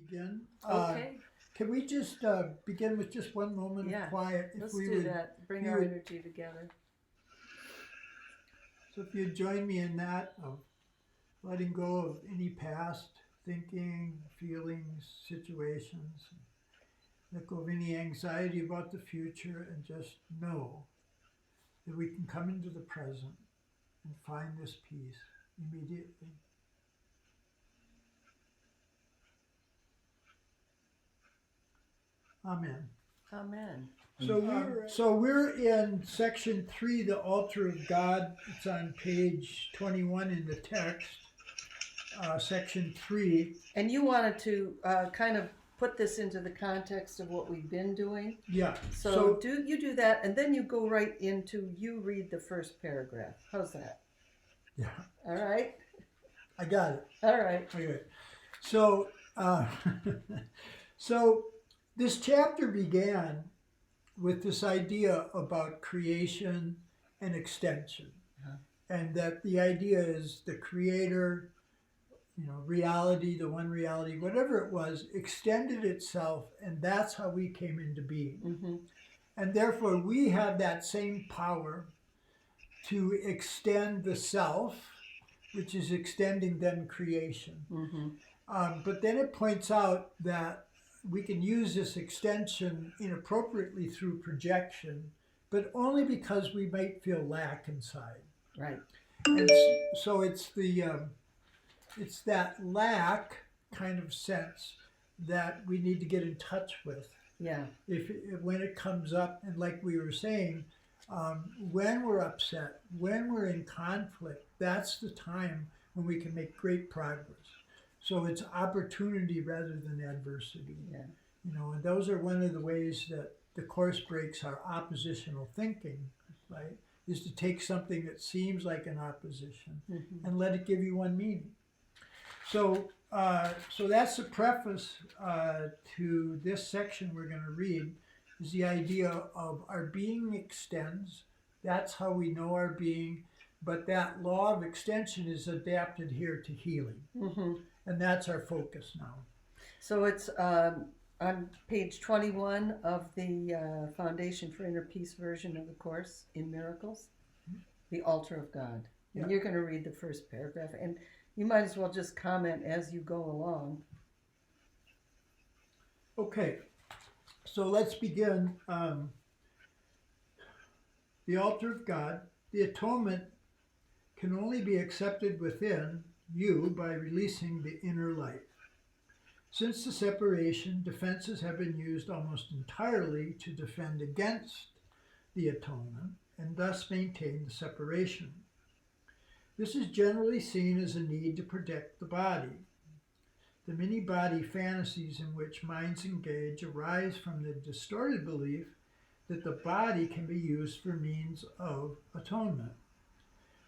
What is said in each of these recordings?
begin. Okay. Can we just begin with just one moment of quiet? Let's do that. Bring our energy together. So if you'd join me in that of letting go of any past thinking, feelings, situations, let go of any anxiety about the future, and just know that we can come into the present and find this peace immediately. Amen. Amen. So we're in section 3, the altar of God. It's on page 21 in the text, section 3. And you wanted to kind of put this into the context of what we've been doing. Yeah. So you do that, and then you go right into, you read the first paragraph. How's that? Yeah. All right. I got it. All right. Okay. So, so this chapter began with this idea about creation and extension, and that the idea is the creator, reality, the one reality, whatever it was, extended itself, and that's how we came into being. Mm-hmm. And therefore, we have that same power to extend the self, which is extending then creation. Mm-hmm. But then it points out that we can use this extension inappropriately through projection, but only because we might feel lack inside. Right. And so it's that lack kind of sense that we need to get in touch with. Yeah. When it comes up, and like we were saying, when we're upset, when we're in conflict, that's the time when we can make great progress. So it's opportunity rather than adversity. Yeah. And those are one of the ways that the Course breaks our oppositional thinking, right? Is to take something that seems like an opposition and let it give you one meaning. So that's the preface to this section we're going to read, is the idea of our being extends. That's how we know our being, but that law of extension is adapted here to healing. Mm-hmm. And that's our focus now. So it's on page 21 of the Foundation for Inner Peace version of the Course in Miracles, the Altar of God. And you're going to read the first paragraph, and you might as well just comment as you go along. Okay, so let's begin. The altar of God, the atonement can only be accepted within you by releasing the inner light. Since the separation, defenses have been used almost entirely to defend against the atonement and thus maintain the separation. This is generally seen as a need to protect the body. The many body fantasies in which minds engage arise from the distorted belief that the body can be used for means of atonement.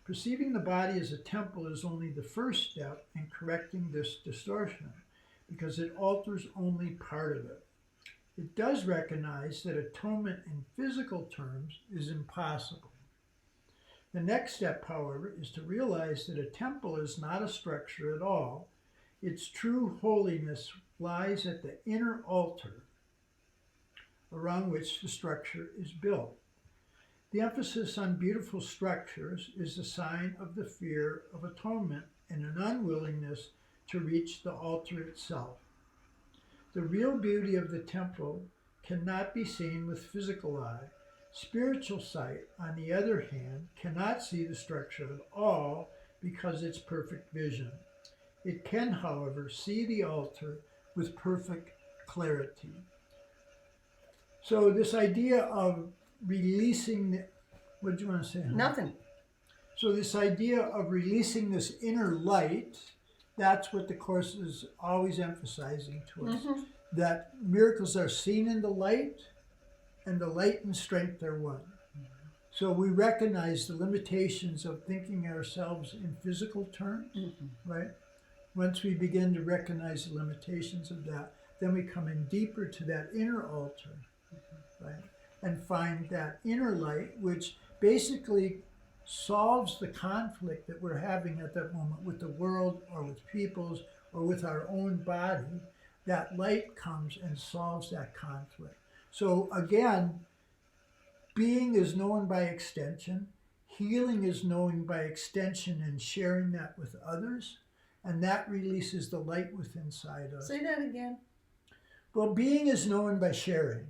Perceiving the body as a temple is only the first step in correcting this distortion, because it alters only part of it. It does recognize that atonement in physical terms is impossible. The next step, however, is to realize that a temple is not a structure at all. Its true holiness lies at the inner altar around which the structure is built. The emphasis on beautiful structures is a sign of the fear of atonement and an unwillingness to reach the altar itself. The real beauty of the temple cannot be seen with physical eye. Spiritual sight, on the other hand, cannot see the structure at all because it's perfect vision. It can, however, see the altar with perfect clarity. So this idea of releasing, what do you want to say? Nothing. So this idea of releasing this inner light, that's what the Course is always emphasizing to us, that miracles are seen in the light, and the light and strength are one. So we recognize the limitations of thinking ourselves in physical terms, right? Once we begin to recognize the limitations of that, then we come in deeper to that inner altar, right? And find that inner light, which basically solves the conflict that we're having at that moment with the world or with peoples or with our own body, that light comes and solves that conflict. So again, being is known by extension. Healing is known by extension and sharing that with others. And that releases the light within inside us. Say that again. Well, being is known by sharing.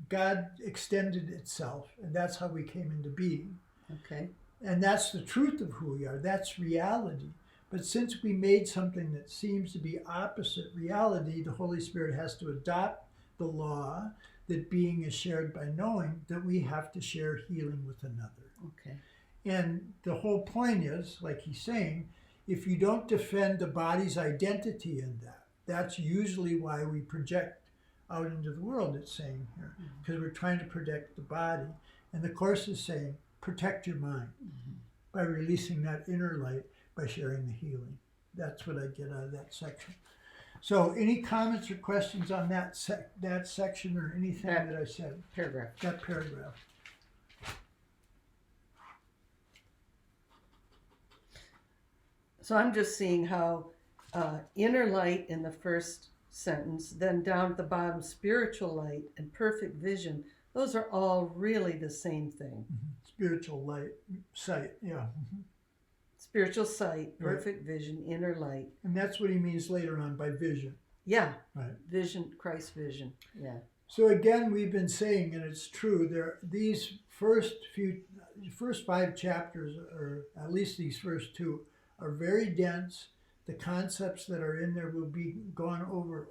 God extended itself, and that's how we came into being. Okay. And that's the truth of who we are. That's reality. But since we made something that seems to be opposite reality, the Holy Spirit has to adopt the law that being is shared by knowing, that we have to share healing with another. Okay. And the whole point is, like he's saying, if you don't defend the body's identity in that, that's usually why we project out into the world, it's saying here, because we're trying to protect the body. And the Course is saying, protect your mind by releasing that inner light, by sharing the healing. That's what I get out of that section. So any comments or questions on that section or anything that I said? Paragraph. That paragraph. So I'm just seeing how inner light in the first sentence, then down at the bottom, spiritual light and perfect vision, those are all really the same thing. Spiritual light, sight, yeah. Spiritual sight, perfect vision, inner light. And that's what he means later on by vision. Yeah, right. Vision, Christ vision, yeah. So again, we've been saying, and it's true, these first 5 chapters, or at least these first 2, are very dense. The concepts that are in there will be gone over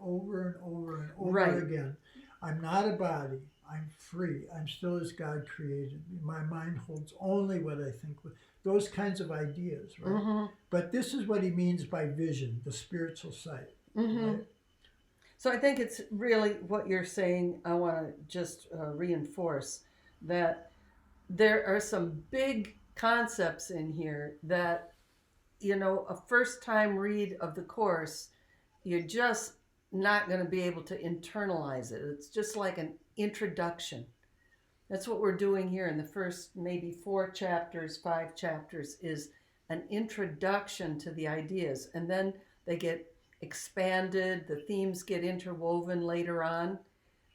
and over Right. again. I'm not a body. I'm free. I'm still as God created me. My mind holds only what I think. Those kinds of ideas, right? Mm-hmm. But this is what he means by vision, the spiritual sight. Mm-hmm. Right? So I think it's really what you're saying. I want to just reinforce that there are some big concepts in here that, you know, a first time read of the Course, you're just not going to be able to internalize it. It's just like an introduction. That's what we're doing here in the first maybe 4 chapters, 5 chapters, is an introduction to the ideas. And then they get expanded, the themes get interwoven later on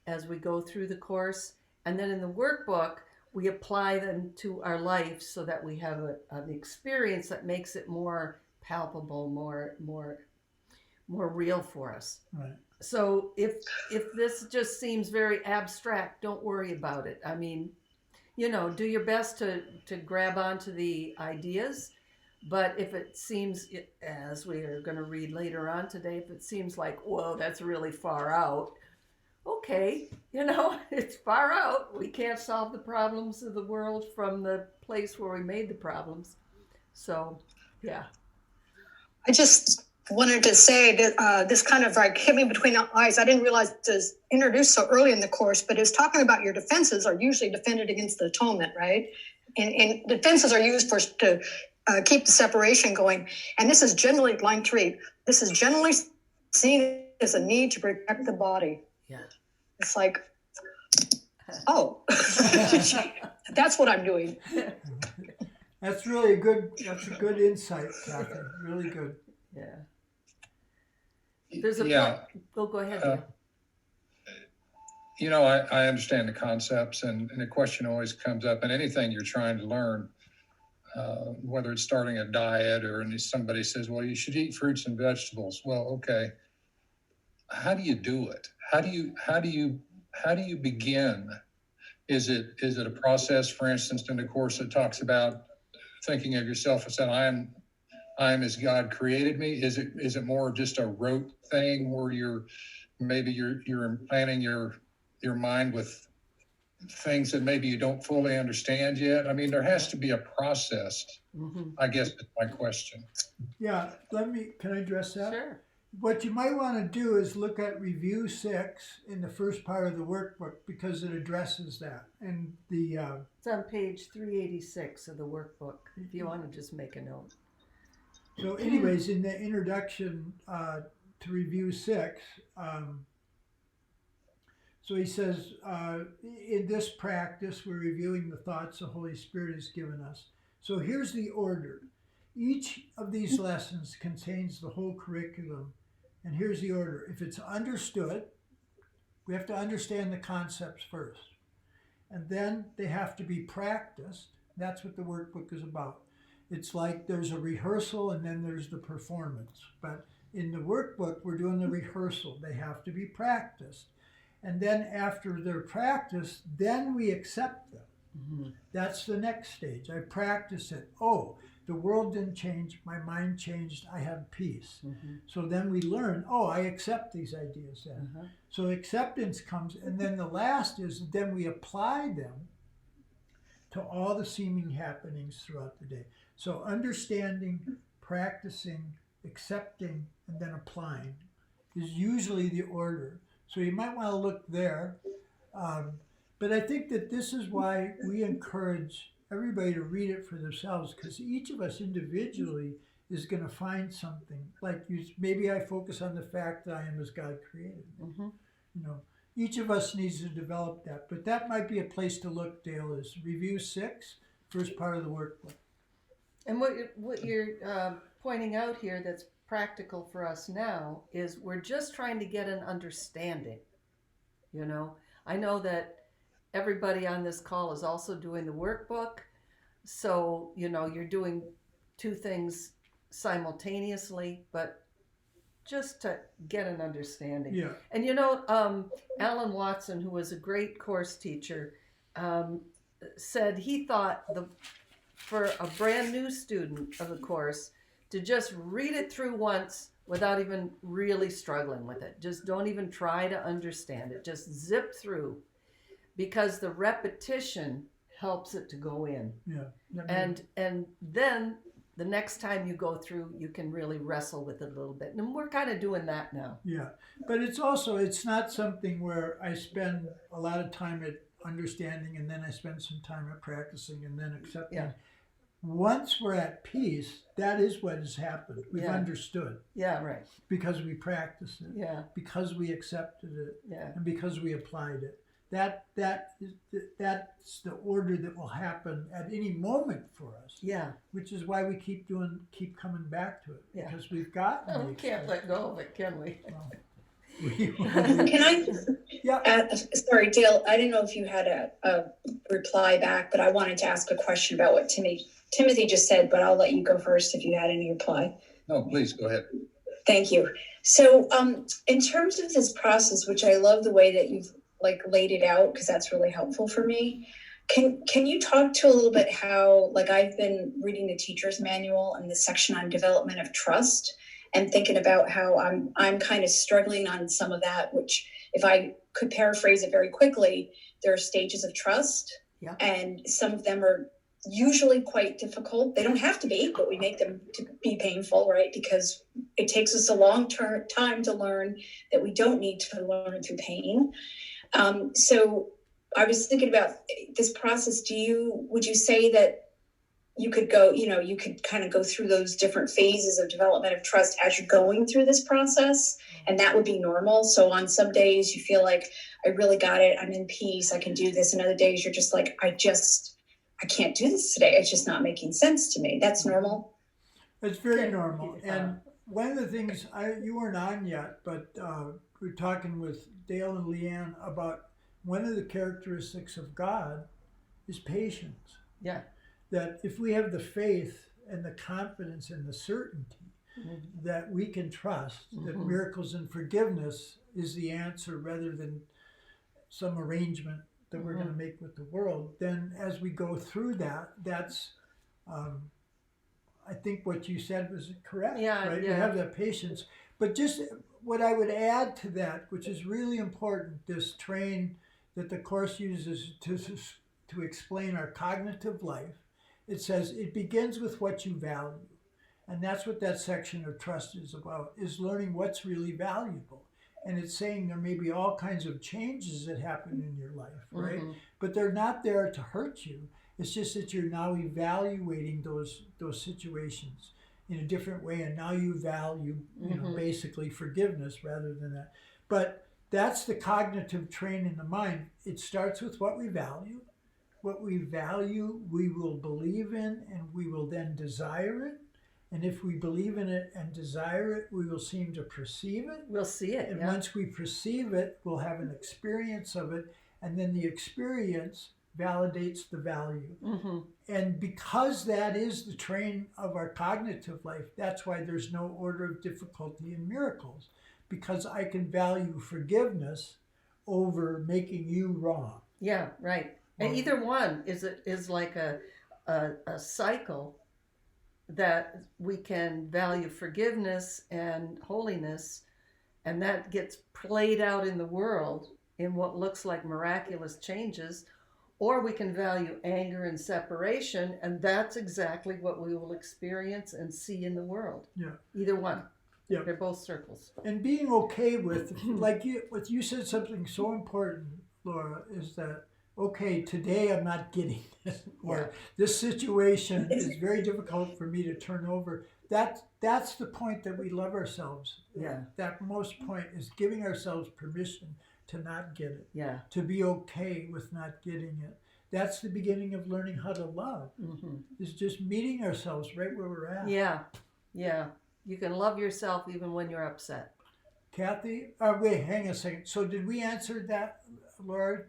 as we go through the Course. And then in the workbook, we apply them to our life so that we have an experience that makes it more palpable, more real for us. Right. So if this just seems very abstract, don't worry about it. I mean, you know, do your best to grab onto the ideas. But if it seems, as we are going to read later on today, if it seems like, whoa, that's really far out, okay, you know, it's far out. We can't solve the problems of the world from the place where we made the problems. So, yeah. I just wanted to say that this kind of like hit me between the eyes. I didn't realize it was introduced so early in the Course, but it's talking about your defenses are usually defended against the atonement, right? And defenses are used to keep the separation going. And this is generally, line 3, this is generally seen as a need to protect the body. Yeah. It's like, oh, that's what I'm doing. That's really that's a good insight, Kathy. Really good. Yeah. There's a go ahead. You know, I understand the concepts, and the question always comes up in anything you're trying to learn, whether it's starting a diet or somebody says, well, you should eat fruits and vegetables. Well, okay. How do you do it? How do you begin? Is it a process, for instance, in the Course that talks about thinking of yourself as that I am as God created me? Is it more of just a rote thing where you're implanting your mind with things that maybe you don't fully understand yet? I mean, there has to be a process. Mm-hmm. I guess is my question. Yeah, can I address that? Sure. What you might want to do is look at review 6 in the first part of the workbook, because it addresses that. And it's on page 386 of the workbook, if you want to just make a note. So anyways, in the introduction to review 6, so he says, in this practice, we're reviewing the thoughts the Holy Spirit has given us. So here's the order. Each of these lessons contains the whole curriculum And here's the order. If it's understood, we have to understand the concepts first. And then they have to be practiced. That's what the workbook is about. It's like there's a rehearsal and then there's the performance. But in the workbook, we're doing the rehearsal. They have to be practiced. And then after they're practiced, then we accept them. Mm-hmm. That's the next stage. I practice it. Oh, the world didn't change. My mind changed. I have peace. Mm-hmm. So then we learn, oh, I accept these ideas then. Uh-huh. So acceptance comes. And then the last is then we apply them to all the seeming happenings throughout the day. So understanding, practicing, accepting, and then applying is usually the order. So you might want to look there. But I think that this is why we encourage everybody to read it for themselves, because each of us individually is going to find something. Like maybe I focus on the fact that I am as God created me. Mm-hmm. You know, each of us needs to develop that. But that might be a place to look, Dale, is Review 6, first part of the workbook. And what you're pointing out here that's practical for us now is we're just trying to get an understanding. You know, I know that everybody on this call is also doing the workbook. So, you know, you're doing two things simultaneously, but just to get an understanding. Yeah. And, you know, Alan Watson, who was a great course teacher, said he thought for a brand new student of the course to just read it through once without even really struggling with it. Just don't even try to understand it. Just zip through, because the repetition helps it to go in. Yeah. And then the next time you go through, you can really wrestle with it a little bit. And we're kind of doing that now. Yeah. But it's not something where I spend a lot of time at understanding and then I spend some time at practicing and then accepting. Yeah. Once we're at peace, that is what has happened. We've Yeah. understood Yeah, right. because we practiced it, Yeah, because we accepted it, yeah. and because we applied it. That's the order that will happen at any moment for us, Yeah. which is why we keep coming back to it, Yeah. because we've gotten Oh, we can't let go of it, can we? Can I? Yeah. Sorry, Dale. I didn't know if you had a reply back, but I wanted to ask a question about what Timothy just said. But I'll let you go first if you had any reply. No, please go ahead. Thank you. So, in terms of this process, which I love the way that you've laid it out, because that's really helpful for me. Can you talk to a little bit how, I've been reading the teacher's manual and the section on development of trust, and thinking about how I'm kind of struggling on some of that, which, if I could paraphrase it very quickly, there are stages of trust. Yeah. And some of them are usually quite difficult. They don't have to be, but we make them to be painful, right? Because it takes us a long time to learn that we don't need to learn through pain. So I was thinking about this process. Would you say that you could you could kind of go through those different phases of development of trust as you're going through this process, and that would be normal? So on some days you feel like, I really got it, I'm in peace, I can do this. And other days you're just like, I can't do this today. It's just not making sense to me. That's normal. It's very normal. And one of the things, you weren't on yet, but we're talking with Dale and Leanne about one of the characteristics of God is patience. Yeah. That if we have the faith and the confidence and the certainty that we can trust that miracles and forgiveness is the answer rather than some arrangement that we're going to make with the world, then as we go through that, that's, I think what you said was correct. Yeah, right? yeah. We have that patience. But just what I would add to that, which is really important, this train that the Course uses to explain our cognitive life, it says it begins with what you value. And that's what that section of trust is about, is learning what's really valuable. And it's saying there may be all kinds of changes that happen in your life, right? But they're not there to hurt you. It's just that you're now evaluating those situations in a different way, and now you value, basically forgiveness rather than that. But that's the cognitive train in the mind. It starts with what we value. What we value, we will believe in, and we will then desire it. And if we believe in it and desire it, we will seem to perceive it. We'll see it. And Yeah. once we perceive it, we'll have an experience of it. And then the experience validates the value. Mm-hmm. And because that is the train of our cognitive life, that's why there's no order of difficulty in miracles. Because I can value forgiveness over making you wrong. Yeah, right. And either one is like a cycle that we can value forgiveness and holiness, and that gets played out in the world in what looks like miraculous changes, or we can value anger and separation, and that's exactly what we will experience and see in the world. Yeah. Either one. Yeah. They're both circles. And being okay with, like you said something so important, Laura, is that, okay, today I'm not getting it, or this situation is very difficult for me to turn over. That's the point that we love ourselves. Yeah. That most point is giving ourselves permission to not get it, Yeah. to be okay with not getting it. That's the beginning of learning how to love. Mm-hmm. Is just meeting ourselves right where we're at. Yeah. Yeah. You can love yourself even when you're upset. Kathy, wait, hang a second. So did we answer that, Laura?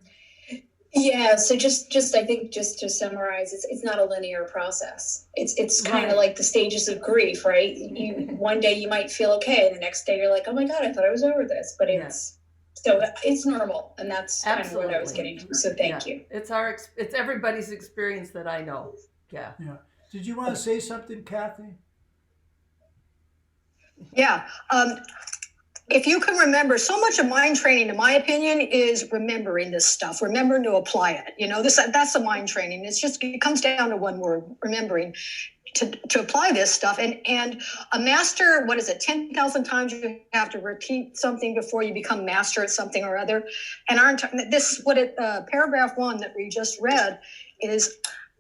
Yeah, so just I think just to summarize, it's not a linear process. It's kind of Right. like the stages of grief, right? You one day you might feel okay, and the next day you're like, oh my God, I thought I was over this. But it's normal, and that's kind of what I was Absolutely. getting to. So thank you. It's it's everybody's experience that I know. Yeah. Yeah. Did you want to say something, Kathy? Yeah. If you can remember, so much of mind training, in my opinion, is remembering this stuff, remembering to apply it. You know, that's the mind training. It comes down to one word, remembering to apply this stuff. And a master, 10,000 times you have to repeat something before you become master at something or other. And paragraph 1 that we just read is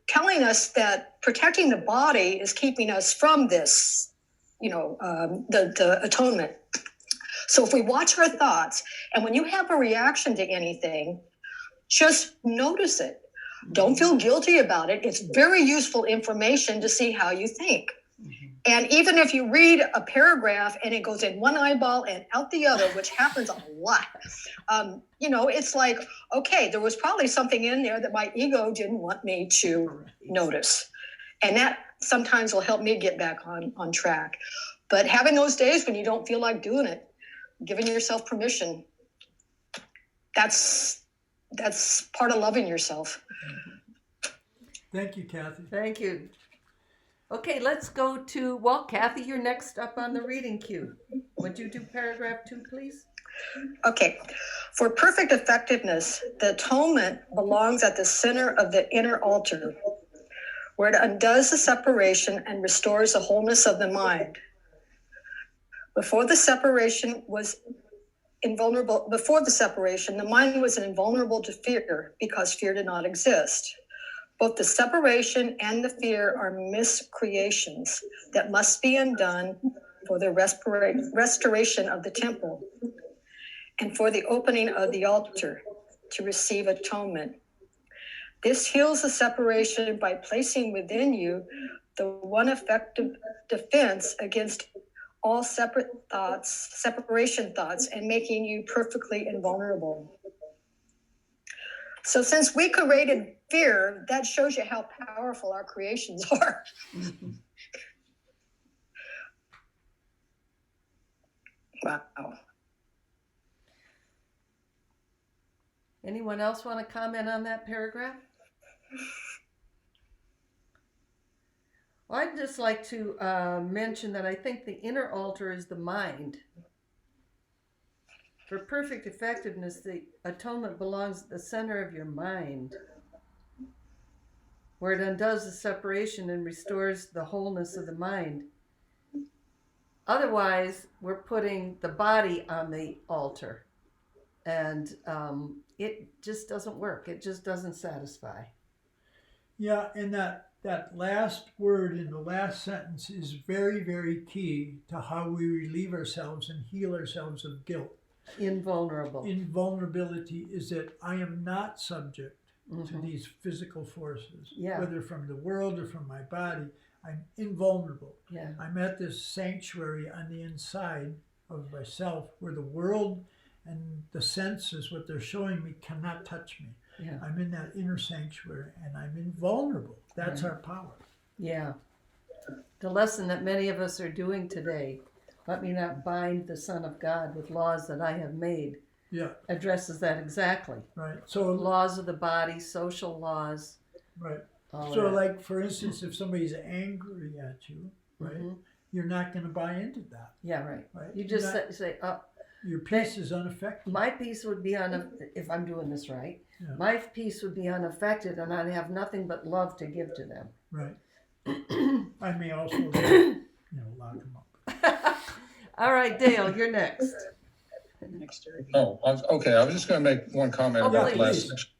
telling us that protecting the body is keeping us from this, the atonement. So if we watch our thoughts, and when you have a reaction to anything, just notice it. Don't feel guilty about it. It's very useful information to see how you think. Mm-hmm. And even if you read a paragraph and it goes in one eyeball and out the other, which happens a lot, it's like, okay, there was probably something in there that my ego didn't want me to notice. And that sometimes will help me get back on track. But having those days when you don't feel like doing it, giving yourself permission, that's part of loving yourself. Thank you, Kathy. Thank you. Okay, let's go to, Kathy, you're next up on the reading queue. Would you do paragraph 2, please? Okay. For perfect effectiveness, the atonement belongs at the center of the inner altar, where it undoes the separation and restores the wholeness of the mind. Before the separation, the mind was invulnerable to fear because fear did not exist. Both the separation and the fear are miscreations that must be undone for the restoration of the temple and for the opening of the altar to receive atonement. This heals the separation by placing within you the one effective defense against all separation thoughts, and making you perfectly invulnerable. So since we created fear, that shows you how powerful our creations are. Mm-hmm. Wow. Anyone else want to comment on that paragraph? Well, I'd just like to mention that I think the inner altar is the mind. For perfect effectiveness, the atonement belongs at the center of your mind, where it undoes the separation and restores the wholeness of the mind. Otherwise, we're putting the body on the altar, and it just doesn't work. It just doesn't satisfy. Yeah, and that last word in the last sentence is very, very key to how we relieve ourselves and heal ourselves of guilt. Invulnerable. Invulnerability is that I am not subject to these physical forces, Yeah. whether from the world or from my body. I'm invulnerable. Yeah. I'm at this sanctuary on the inside of myself where the world and the senses, what they're showing me, cannot touch me. Yeah. I'm in that inner sanctuary and I'm invulnerable. That's our power. Yeah. The lesson that many of us are doing today, let me not bind the Son of God with laws that I have made, Yeah, addresses that exactly. right. So, Laws of the body, social laws. right. All So, that. like, for instance, if somebody's angry at you, right, Mhm. you're not going to buy into that, Yeah, right. right? You just You're not- say, oh, your peace is unaffected. my peace would be if I'm doing this right, Yeah. my peace would be unaffected and I'd have nothing but love to give to them. Right. I may also, lock them up. All right, Dale, you're next. Oh, okay. I was just going to make one comment Oh, about the please. last section.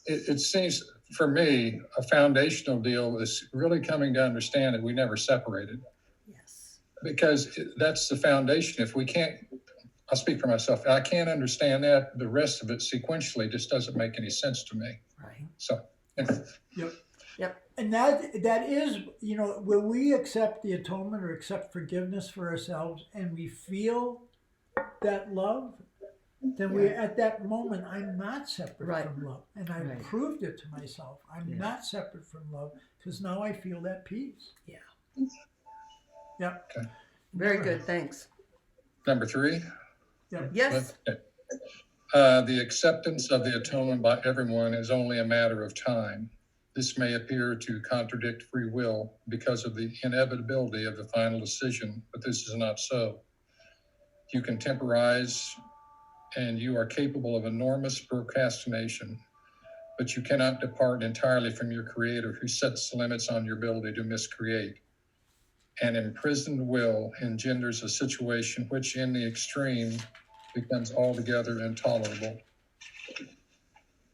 It seems, for me, a foundational deal is really coming to understand that we never separated, Yes. because that's the foundation. If we can't, I'll speak for myself, I can't understand that, the rest of it sequentially just doesn't make any sense to me. Right. So, anyway. Yep. And that is, when we accept the atonement or accept forgiveness for ourselves and we feel that love, then we, at that moment, I'm not separate Right. from love. And I Right. proved it to myself. I'm Yeah. not separate from love because now I feel that peace. Yeah. Yep. Okay. Very Never. good. Thanks. Number 3. Yes. Okay. The acceptance of the atonement by everyone is only a matter of time. This may appear to contradict free will because of the inevitability of the final decision, but this is not so. You can temporize and you are capable of enormous procrastination, but you cannot depart entirely from your Creator who sets limits on your ability to miscreate. An imprisoned will engenders a situation which in the extreme becomes altogether intolerable.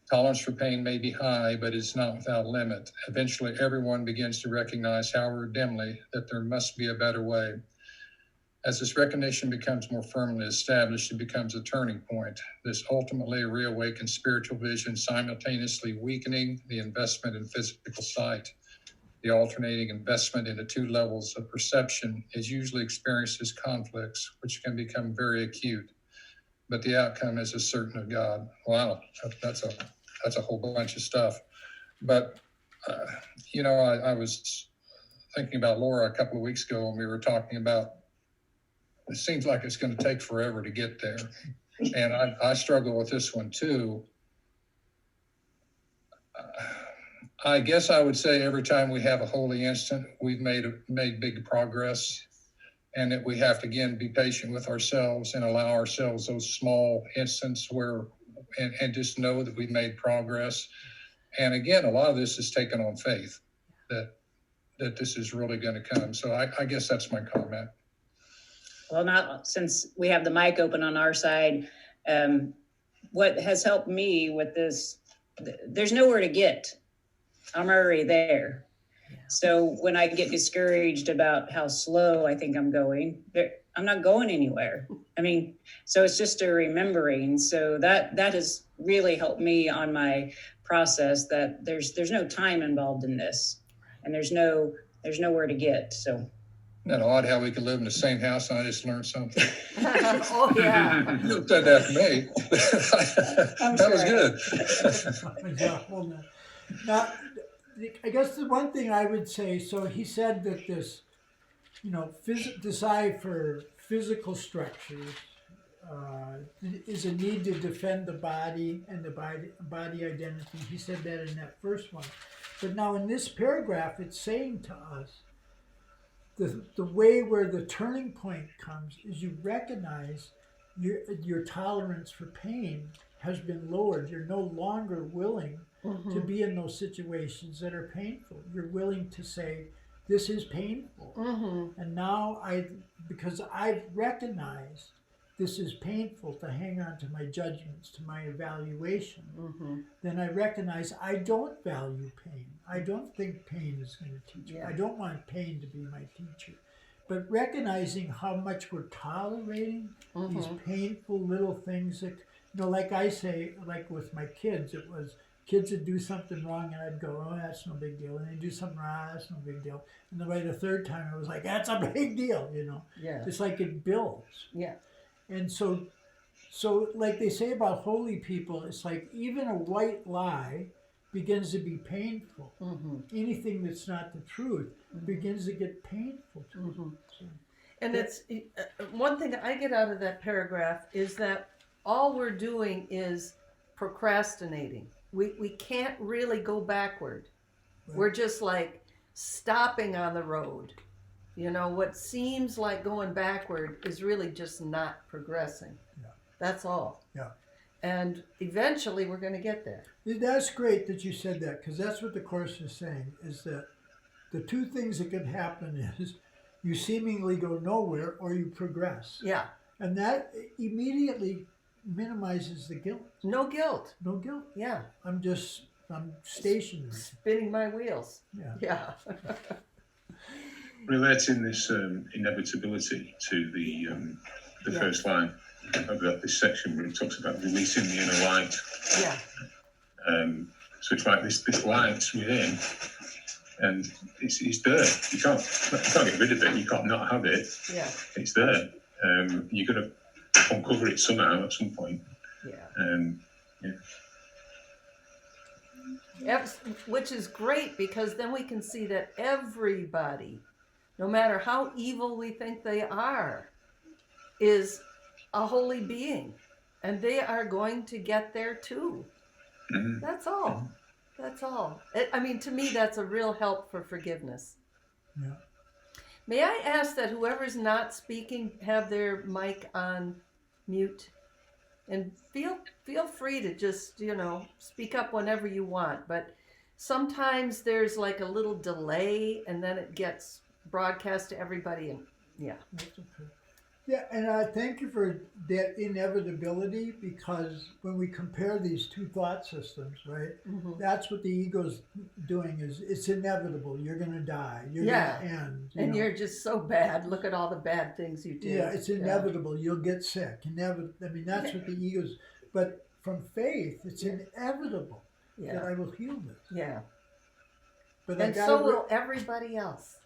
Tolerance for pain may be high, but is not without limit. Eventually, everyone begins to recognize, however dimly, that there must be a better way. As this recognition becomes more firmly established, it becomes a turning point. This ultimately reawakens spiritual vision, simultaneously weakening the investment in physical sight. The alternating investment into 2 levels of perception is usually experienced as conflicts, which can become very acute. But the outcome is as certain of God. Wow, that's a whole bunch of stuff. But, I was thinking about Laura a couple of weeks ago when we were talking about, it seems like it's going to take forever to get there. And I struggle with this one too. I guess I would say every time we have a holy instant, we've made big progress, and that we have to, again, be patient with ourselves and allow ourselves those small instants where, and just know that we've made progress. And again, a lot of this is taken on faith that this is really going to come. So I guess that's my comment. Well, not since we have the mic open on our side. What has helped me with this, there's nowhere to get. I'm already there. So when I get discouraged about how slow I think I'm going, I'm not going anywhere. I mean, so it's just a remembering. So that has really helped me on my process, that there's no time involved in this, and there's nowhere to get. So. Isn't that odd how we can live in the same house and I just learned something? Oh, yeah. You said that to me. That was good. Yeah, hold on. Now, I guess the one thing I would say, so he said that this, desire for physical structures is a need to defend the body and the body identity. He said that in that first one. But now in this paragraph, it's saying to us, the way where the turning point comes is you recognize your tolerance for pain has been lowered. You're no longer willing to be in those situations that are painful. You're willing to say, this is painful. And now because I've recognized this is painful to hang on to my judgments, to my evaluation, then I recognize I don't value pain. I don't think pain is going to teach me. Yeah. I don't want pain to be my teacher. But recognizing how much we're tolerating these painful little things that, like I say, like with my kids, it was kids would do something wrong, and I'd go, "Oh, that's no big deal," and they'd do something wrong, "That's no big deal," and then by the third time, it was like, "That's a big deal," you know. Yeah. It's like it builds, Yeah. and so like they say about holy people, it's like even a white lie begins to be painful. Mm-hmm. Anything that's not the truth begins to get painful to Mm-hmm. So, And yeah. it's one thing I get out of that paragraph is that all we're doing is procrastinating. We can't really go backward. Right. We're just like stopping on the road. You know, what seems like going backward is really just not progressing. Yeah. That's all. Yeah. And eventually we're going to get there. That's great that you said that, because that's what the Course is saying, is that the two things that can happen is you seemingly go nowhere or you progress. Yeah. And that immediately minimizes the guilt. No guilt. No guilt. Yeah. I'm stationary. Spinning my wheels. Yeah. Yeah. Relating this inevitability to the Yeah. first line of this section where it talks about releasing the inner light. Yeah. So it's like this light's within, and it's there. You can't get rid of it. You can't not have it. Yeah. It's there. You're gonna uncover it somehow at some point. Yeah. Which is great, because then we can see that everybody, no matter how evil we think they are, is a holy being, and they are going to get there too. Mhm. That's all. That's all. I mean, to me, that's a real help for forgiveness. Yeah. May I ask that whoever's not speaking have their mic on mute? And feel free to just, speak up whenever you want. But sometimes there's like a little delay, and then it gets broadcast to everybody. And yeah. That's okay. Yeah, and I thank you for that inevitability, because when we compare these two thought systems, right, Mm-hmm. that's what the ego's doing, is it's inevitable. You're going to die. You're Yeah. going to end. And you're just so bad. Look at all the bad things you did. Yeah, it's inevitable. You'll get sick. I mean, that's what the ego's. But from faith, it's inevitable that Yeah. I will heal this. Yeah. But And so will everybody else.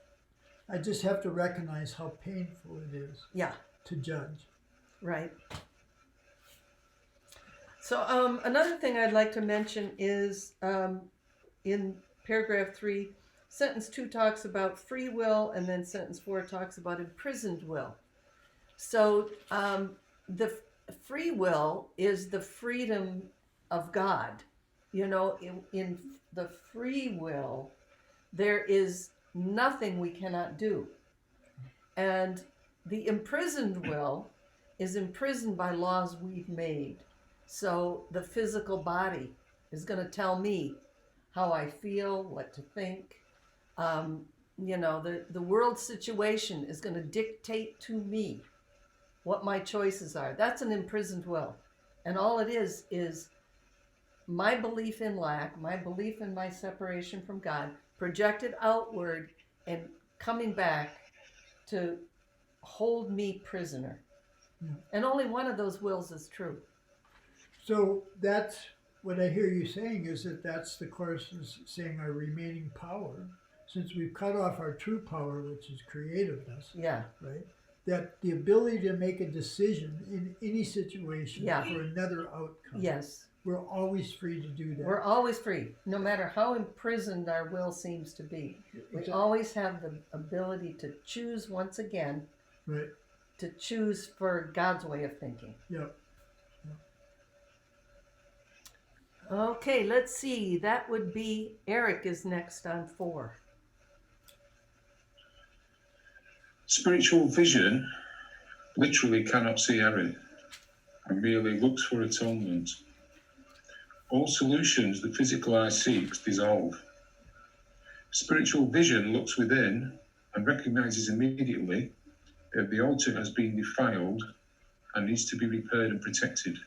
I just have to recognize how painful it is Yeah. to judge. Right. So another thing I'd like to mention is in paragraph 3, sentence 2 talks about free will, and then sentence 4 talks about imprisoned will. So the free will is the freedom of God. In the free will, there is nothing we cannot do. And the imprisoned will is imprisoned by laws we've made. So the physical body is going to tell me how I feel, what to think. The world situation is going to dictate to me what my choices are. That's an imprisoned will. And all it is my belief in lack, my belief in my separation from God, projected outward and coming back to hold me prisoner. Yeah. And only one of those wills is true. So that's what I hear you saying, is that that's the Course is saying our remaining power, since we've cut off our true power, which is creativeness, Yeah. right? That the ability to make a decision in any situation Yeah. for another outcome. Yes. We're always free to do that. We're always free, no matter how imprisoned our will seems to be. We Exactly. always have the ability to choose once again, Right. to choose for God's way of thinking. Yep. Okay, let's see. That would be Eric is next on 4. Spiritual vision literally cannot see error and merely looks for atonement. All solutions the physical eye seeks dissolve. Spiritual vision looks within and recognizes immediately that the altar has been defiled and needs to be repaired and protected.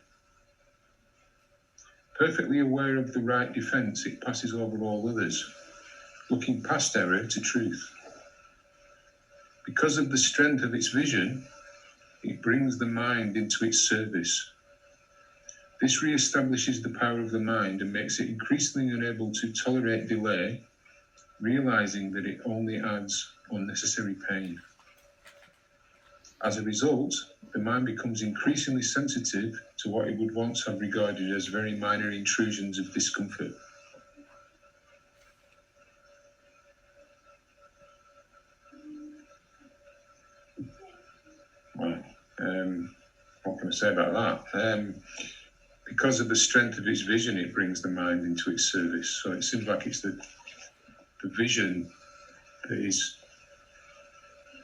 Perfectly aware of the right defense, it passes over all others, looking past error to truth. Because of the strength of its vision, it brings the mind into its service. This re-establishes the power of the mind and makes it increasingly unable to tolerate delay, realizing that it only adds unnecessary pain. As a result, the mind becomes increasingly sensitive to what it would once have regarded as very minor intrusions of discomfort. Well, what can I say about that? Because of the strength of its vision, it brings the mind into its service. So it seems like it's the vision that is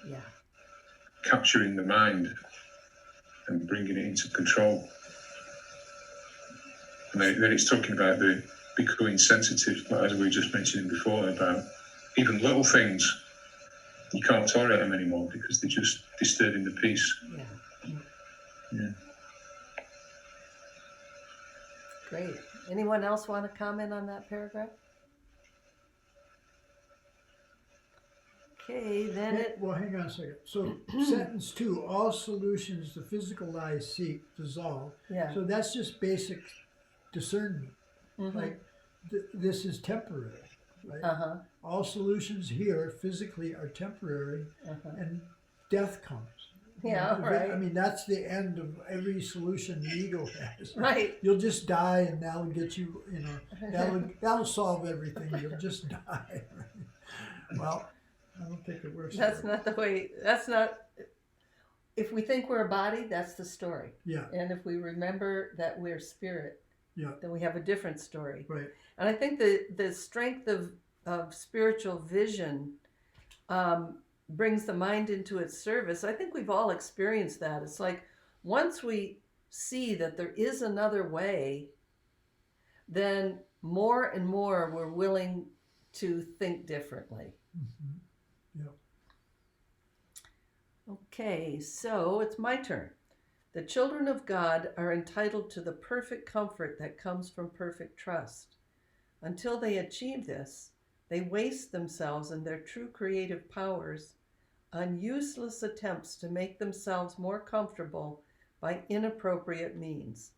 Yeah. capturing the mind and bringing it into control. And then it's talking about the becoming sensitive, as we were just mentioning before, about even little things. You can't tolerate them anymore because they're just disturbing the peace. Yeah. Yeah. Great. Anyone else want to comment on that paragraph? Okay, then it. Well, hang on a second. So sentence 2, all solutions the physical eyes seek dissolve. Yeah. So that's just basic discernment. Mhm. Like this is temporary, right? Uh-huh. All solutions here physically are temporary, Uh-huh. and death comes. Yeah, right. I mean, that's the end of every solution the ego has. Right. You'll just die, and that'll get you. That'll solve everything. You'll just die. Well, I don't think it works. That's not the way. That's not. If we think we're a body, that's the story. Yeah. And if we remember that we're spirit, Yeah. then we have a different story. Right. And I think the strength of spiritual vision brings the mind into its service. I think we've all experienced that. It's like once we see that there is another way, then more and more we're willing to think differently. Mm-hmm. Yeah. Okay, so it's my turn. The children of God are entitled to the perfect comfort that comes from perfect trust. Until they achieve this, they waste themselves and their true creative powers on useless attempts to make themselves more comfortable by inappropriate means.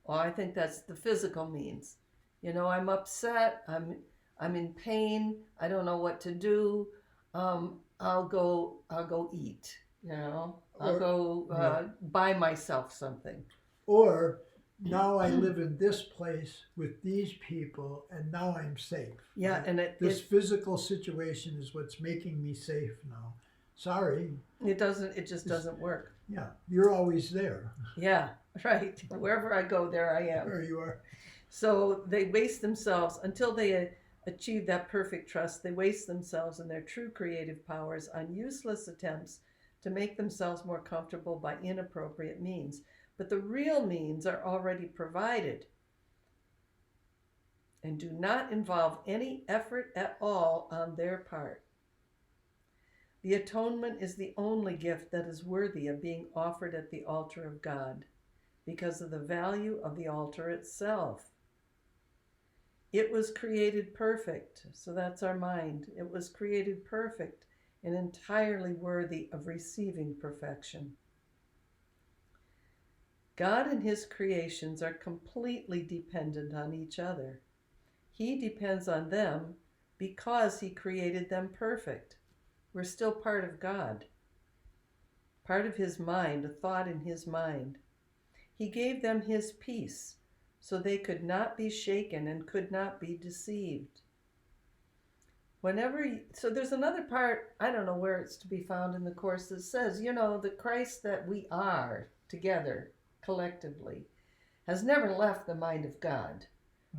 Well, I think that's the physical means. I'm upset, I'm in pain, I don't know what to do. I'll go eat, I'll go buy myself something. Or now I live in this place with these people, and now I'm safe. Yeah, right? and this physical situation is what's making me safe now. Sorry. It just doesn't work. Yeah, you're always there. Yeah, right. Wherever I go, there I am. There you are. So they waste themselves until they achieve that perfect trust. They waste themselves and their true creative powers on useless attempts to make themselves more comfortable by inappropriate means. But the real means are already provided and do not involve any effort at all on their part. The atonement is the only gift that is worthy of being offered at the altar of God because of the value of the altar itself. It was created perfect, so that's our mind. It was created perfect and entirely worthy of receiving perfection. God and his creations are completely dependent on each other. He depends on them because he created them perfect. We're still part of God, part of his mind, a thought in his mind. He gave them his peace so they could not be shaken and could not be deceived. So there's another part, I don't know where it's to be found in the Course, that says, the Christ that we are together, collectively, has never left the mind of God,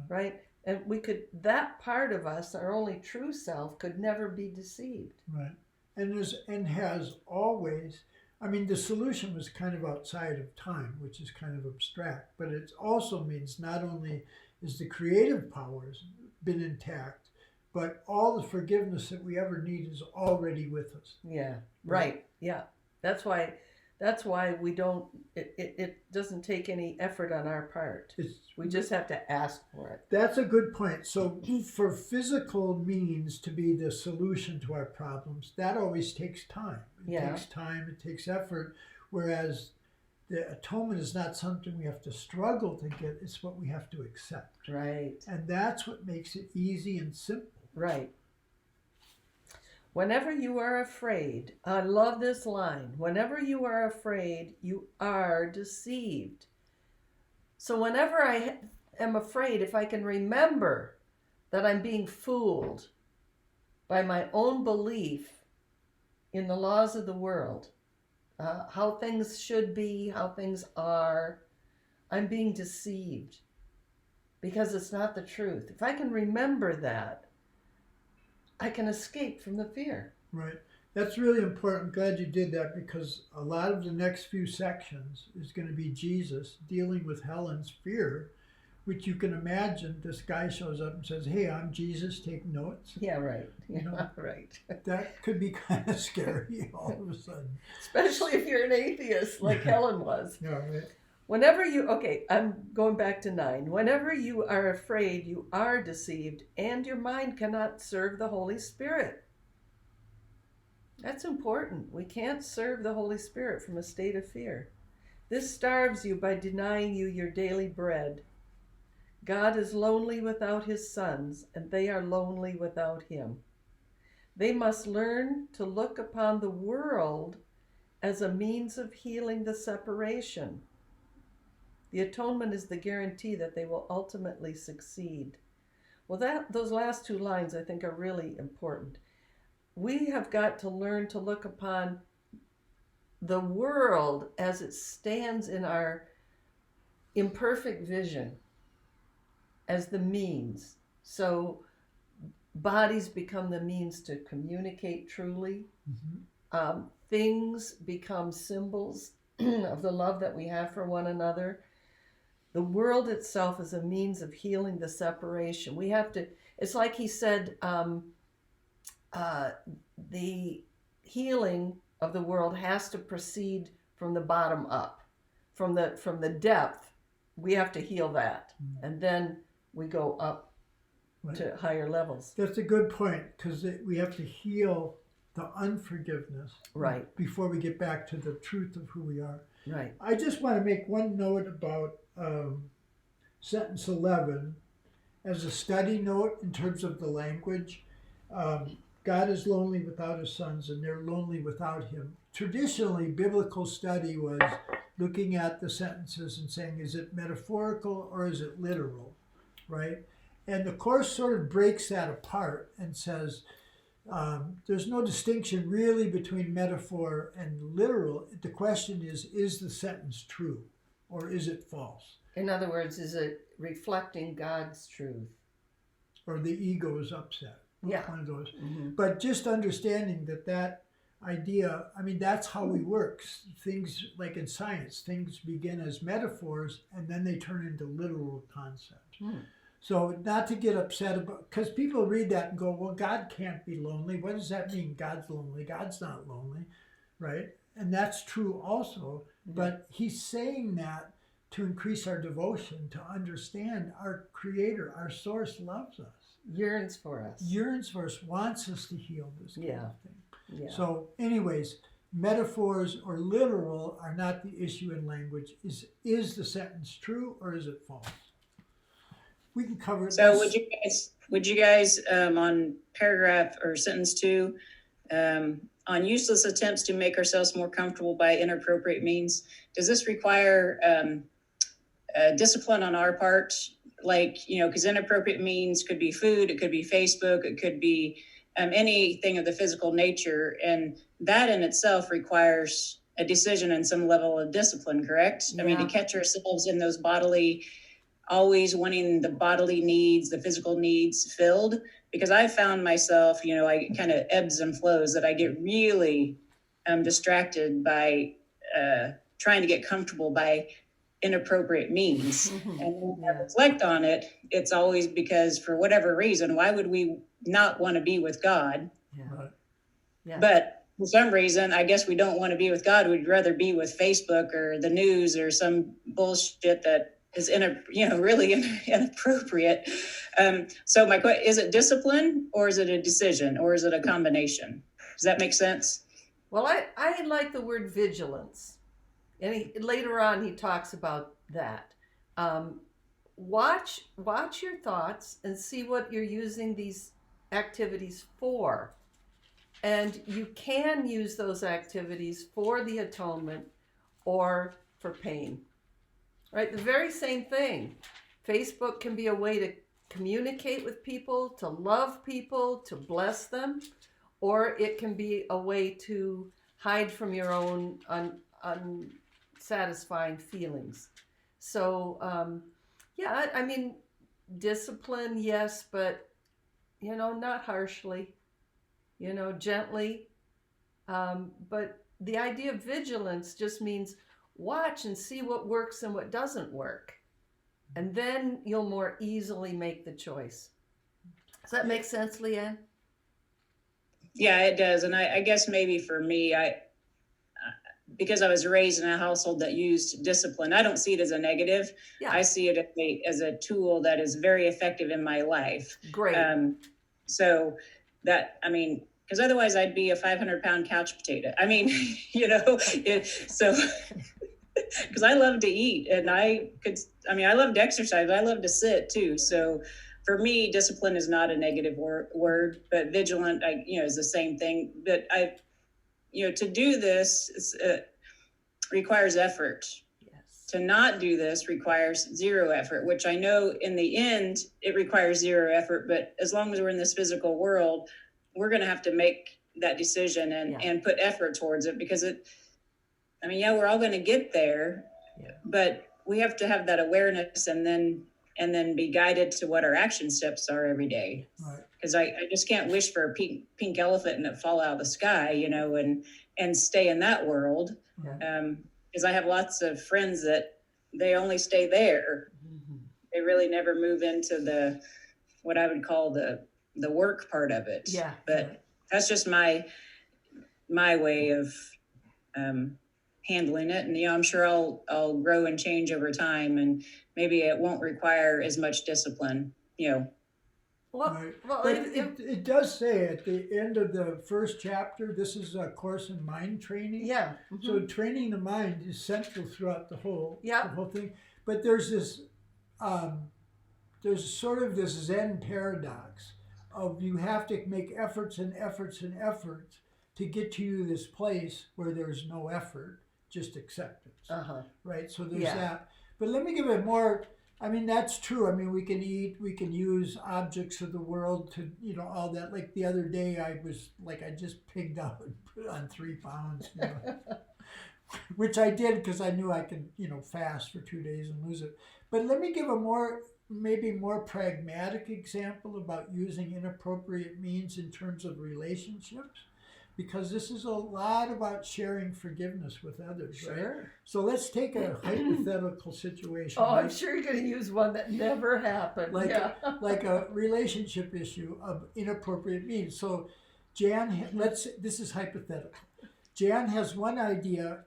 right? And that part of us, our only true self, could never be deceived. Right. And has always, the solution was kind of outside of time, which is kind of abstract, but it also means not only is the creative powers been intact, but all the forgiveness that we ever need is already with us. Yeah, right. Yeah. That's why we don't, it doesn't take any effort on our part. We just have to ask for it. That's a good point. So for physical means to be the solution to our problems, that always takes time. It takes time, it takes effort. Whereas the atonement is not something we have to struggle to get, it's what we have to accept. Right. And that's what makes it easy and simple. Right. Whenever you are afraid, I love this line. Whenever you are afraid, you are deceived. So whenever I am afraid, if I can remember that I'm being fooled by my own belief in the laws of the world, how things should be, how things are, I'm being deceived because it's not the truth. If I can remember that, I can escape from the fear. Right. That's really important. I'm glad you did that, because a lot of the next few sections is going to be Jesus dealing with Helen's fear, which you can imagine this guy shows up and says, "Hey, I'm Jesus, take notes." Yeah, right. You know? Right. That could be kind of scary all of a sudden. Especially if you're an atheist like Helen was. Yeah, right. I'm going back to 9. Whenever you are afraid, you are deceived, and your mind cannot serve the Holy Spirit. That's important. We can't serve the Holy Spirit from a state of fear. This starves you by denying you your daily bread. God is lonely without his sons, and they are lonely without him. They must learn to look upon the world as a means of healing the separation. The atonement is the guarantee that they will ultimately succeed. Well, those last 2 lines I think are really important. We have got to learn to look upon the world as it stands in our imperfect vision as the means. So bodies become the means to communicate truly. Mm-hmm. Things become symbols of the love that we have for one another. The world itself is a means of healing the separation. We have to, it's like he said, the healing of the world has to proceed from the bottom up. From the depth, we have to heal that. Mm-hmm. And then we go up to higher levels. That's a good point, because we have to heal the unforgiveness before we get back to the truth of who we are. Right. I just want to make one note about sentence 11 as a study note in terms of the language. God is lonely without his sons, and they're lonely without him. Traditionally, biblical study was looking at the sentences and saying, is it metaphorical or is it literal, right? And the Course sort of breaks that apart and says, there's no distinction really between metaphor and literal. The question is the sentence true or is it false? In other words, is it reflecting God's truth? Or the ego is upset. Yeah. One of those. Mm-hmm. But just understanding that idea, I mean, that's how we work. Things like in science, things begin as metaphors and then they turn into literal concepts. Mm. So not to get upset about, because people read that and go, well, God can't be lonely. What does that mean? God's lonely. God's not lonely, right? And that's true also. Mm-hmm. But he's saying that to increase our devotion, to understand our Creator, our Source loves us. Yearns for us. Yearns for us, wants us to heal this kind of thing. Yeah. So anyways, metaphors or literal are not the issue in language. Is the sentence true or is it false? We can cover it. So would you guys on paragraph or sentence 2, on useless attempts to make ourselves more comfortable by inappropriate means, does this require discipline on our part? Like, because inappropriate means could be food, it could be Facebook, it could be anything of the physical nature. And that in itself requires a decision and some level of discipline, correct? Yeah. I mean, to catch ourselves in those always wanting the bodily needs, the physical needs filled, because I found myself, I kind of ebbs and flows that I get really distracted by trying to get comfortable by inappropriate means. And when I reflect on it, it's always because for whatever reason, why would we not want to be with God? Yeah. Right. Yeah. But for some reason, I guess we don't want to be with God. We'd rather be with Facebook or the news or some bullshit that is really inappropriate. So my question, is it discipline or is it a decision or is it a combination? Does that make sense? Well, I like the word vigilance. And later on, he talks about that. Watch your thoughts and see what you're using these activities for. And you can use those activities for the atonement or for pain. Right? The very same thing. Facebook can be a way to communicate with people, to love people, to bless them, or it can be a way to hide from your own unsatisfying feelings. So, yeah, I mean, discipline, yes, but, not harshly, gently. But the idea of vigilance just means watch and see what works and what doesn't work. And then you'll more easily make the choice. Does that make sense, Leanne? Yeah, it does. And I guess maybe for me, because I was raised in a household that used discipline, I don't see it as a negative. Yeah. I see it as a tool that is very effective in my life. Great. So that, because otherwise I'd be a 500-pound couch potato. So because I love to eat and I love to exercise. I love to sit too. So for me, discipline is not a negative word, but vigilant, is the same thing. But to do this requires effort. Yes. To not do this requires zero effort, which I know in the end, it requires zero effort. But as long as we're in this physical world, we're going to have to make that decision and put effort towards it, because we're all going to get there, but we have to have that awareness and then be guided to what our action steps are every day. Because I just can't wish for a pink elephant and it fall out of the sky, and stay in that world. Because I have lots of friends that they only stay there. Mm-hmm. They really never move into what I would call the work part of it. Yeah. But that's just my way of handling it. And I'm sure I'll grow and change over time, and maybe it won't require as much discipline. Well, it does say at the end of the first chapter, this is a course in mind training. Yeah. Mm-hmm. So training the mind is central throughout the whole thing. But there's this, there's sort of this Zen paradox of you have to make efforts and efforts and efforts to get to this place where there's no effort, just acceptance. Right? So there's that. But let me give it more. That's true. We can eat, we can use objects of the world to, all that. Like the other day, I just pigged out and put on 3 pounds, which I did because I knew I could, fast for 2 days and lose it. But let me give maybe more pragmatic example about using inappropriate means in terms of relationships, because this is a lot about sharing forgiveness with others, sure. Right? So let's take a hypothetical situation. Oh, I'm sure you're going to use one that never happened. Like a relationship issue of inappropriate means. So Jan, this is hypothetical. Jan has one idea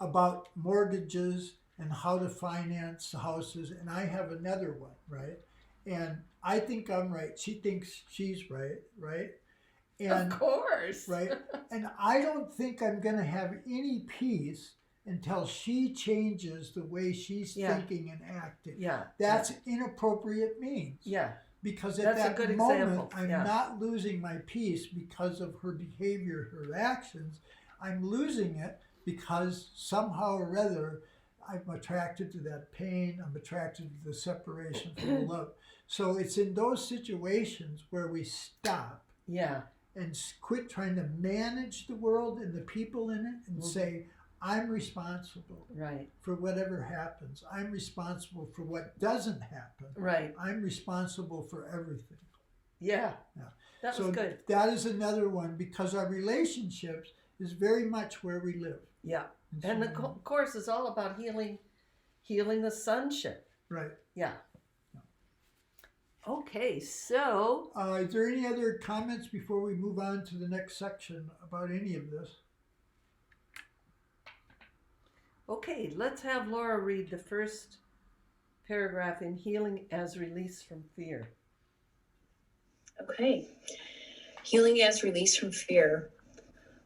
about mortgages and how to finance houses, and I have another one, right? And I think I'm right. She thinks she's right, right? And, of course. Right? And I don't think I'm going to have any peace until she changes the way she's thinking and acting. Yeah. That's inappropriate means. Yeah. Because at That's that moment, I'm not losing my peace because of her behavior, her actions. I'm losing it because somehow or other, I'm attracted to that pain. I'm attracted to the separation from the love. So it's in those situations where we stop. Yeah. And quit trying to manage the world and the people in it and say, I'm responsible for whatever happens. I'm responsible for what doesn't happen. Right. I'm responsible for everything. Yeah. That was good. That is another one, because our relationships is very much where we live. Yeah. And the course is all about healing the sonship. Right. Yeah. Okay, so... is there any other comments before we move on to the next section about any of this? Okay, let's have Laura read the first paragraph in Healing as Release from Fear. Okay. Healing as release from fear.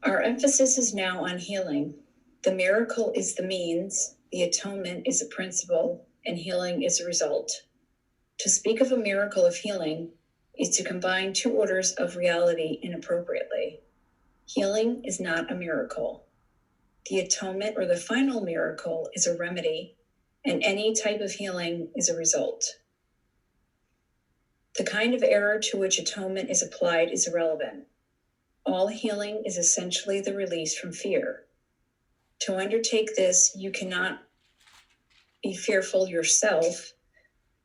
Our emphasis is now on healing. The miracle is the means, the atonement is a principle, and healing is a result. To speak of a miracle of healing is to combine two orders of reality inappropriately. Healing is not a miracle. The atonement or the final miracle is a remedy, and any type of healing is a result. The kind of error to which atonement is applied is irrelevant. All healing is essentially the release from fear. To undertake this, you cannot be fearful yourself.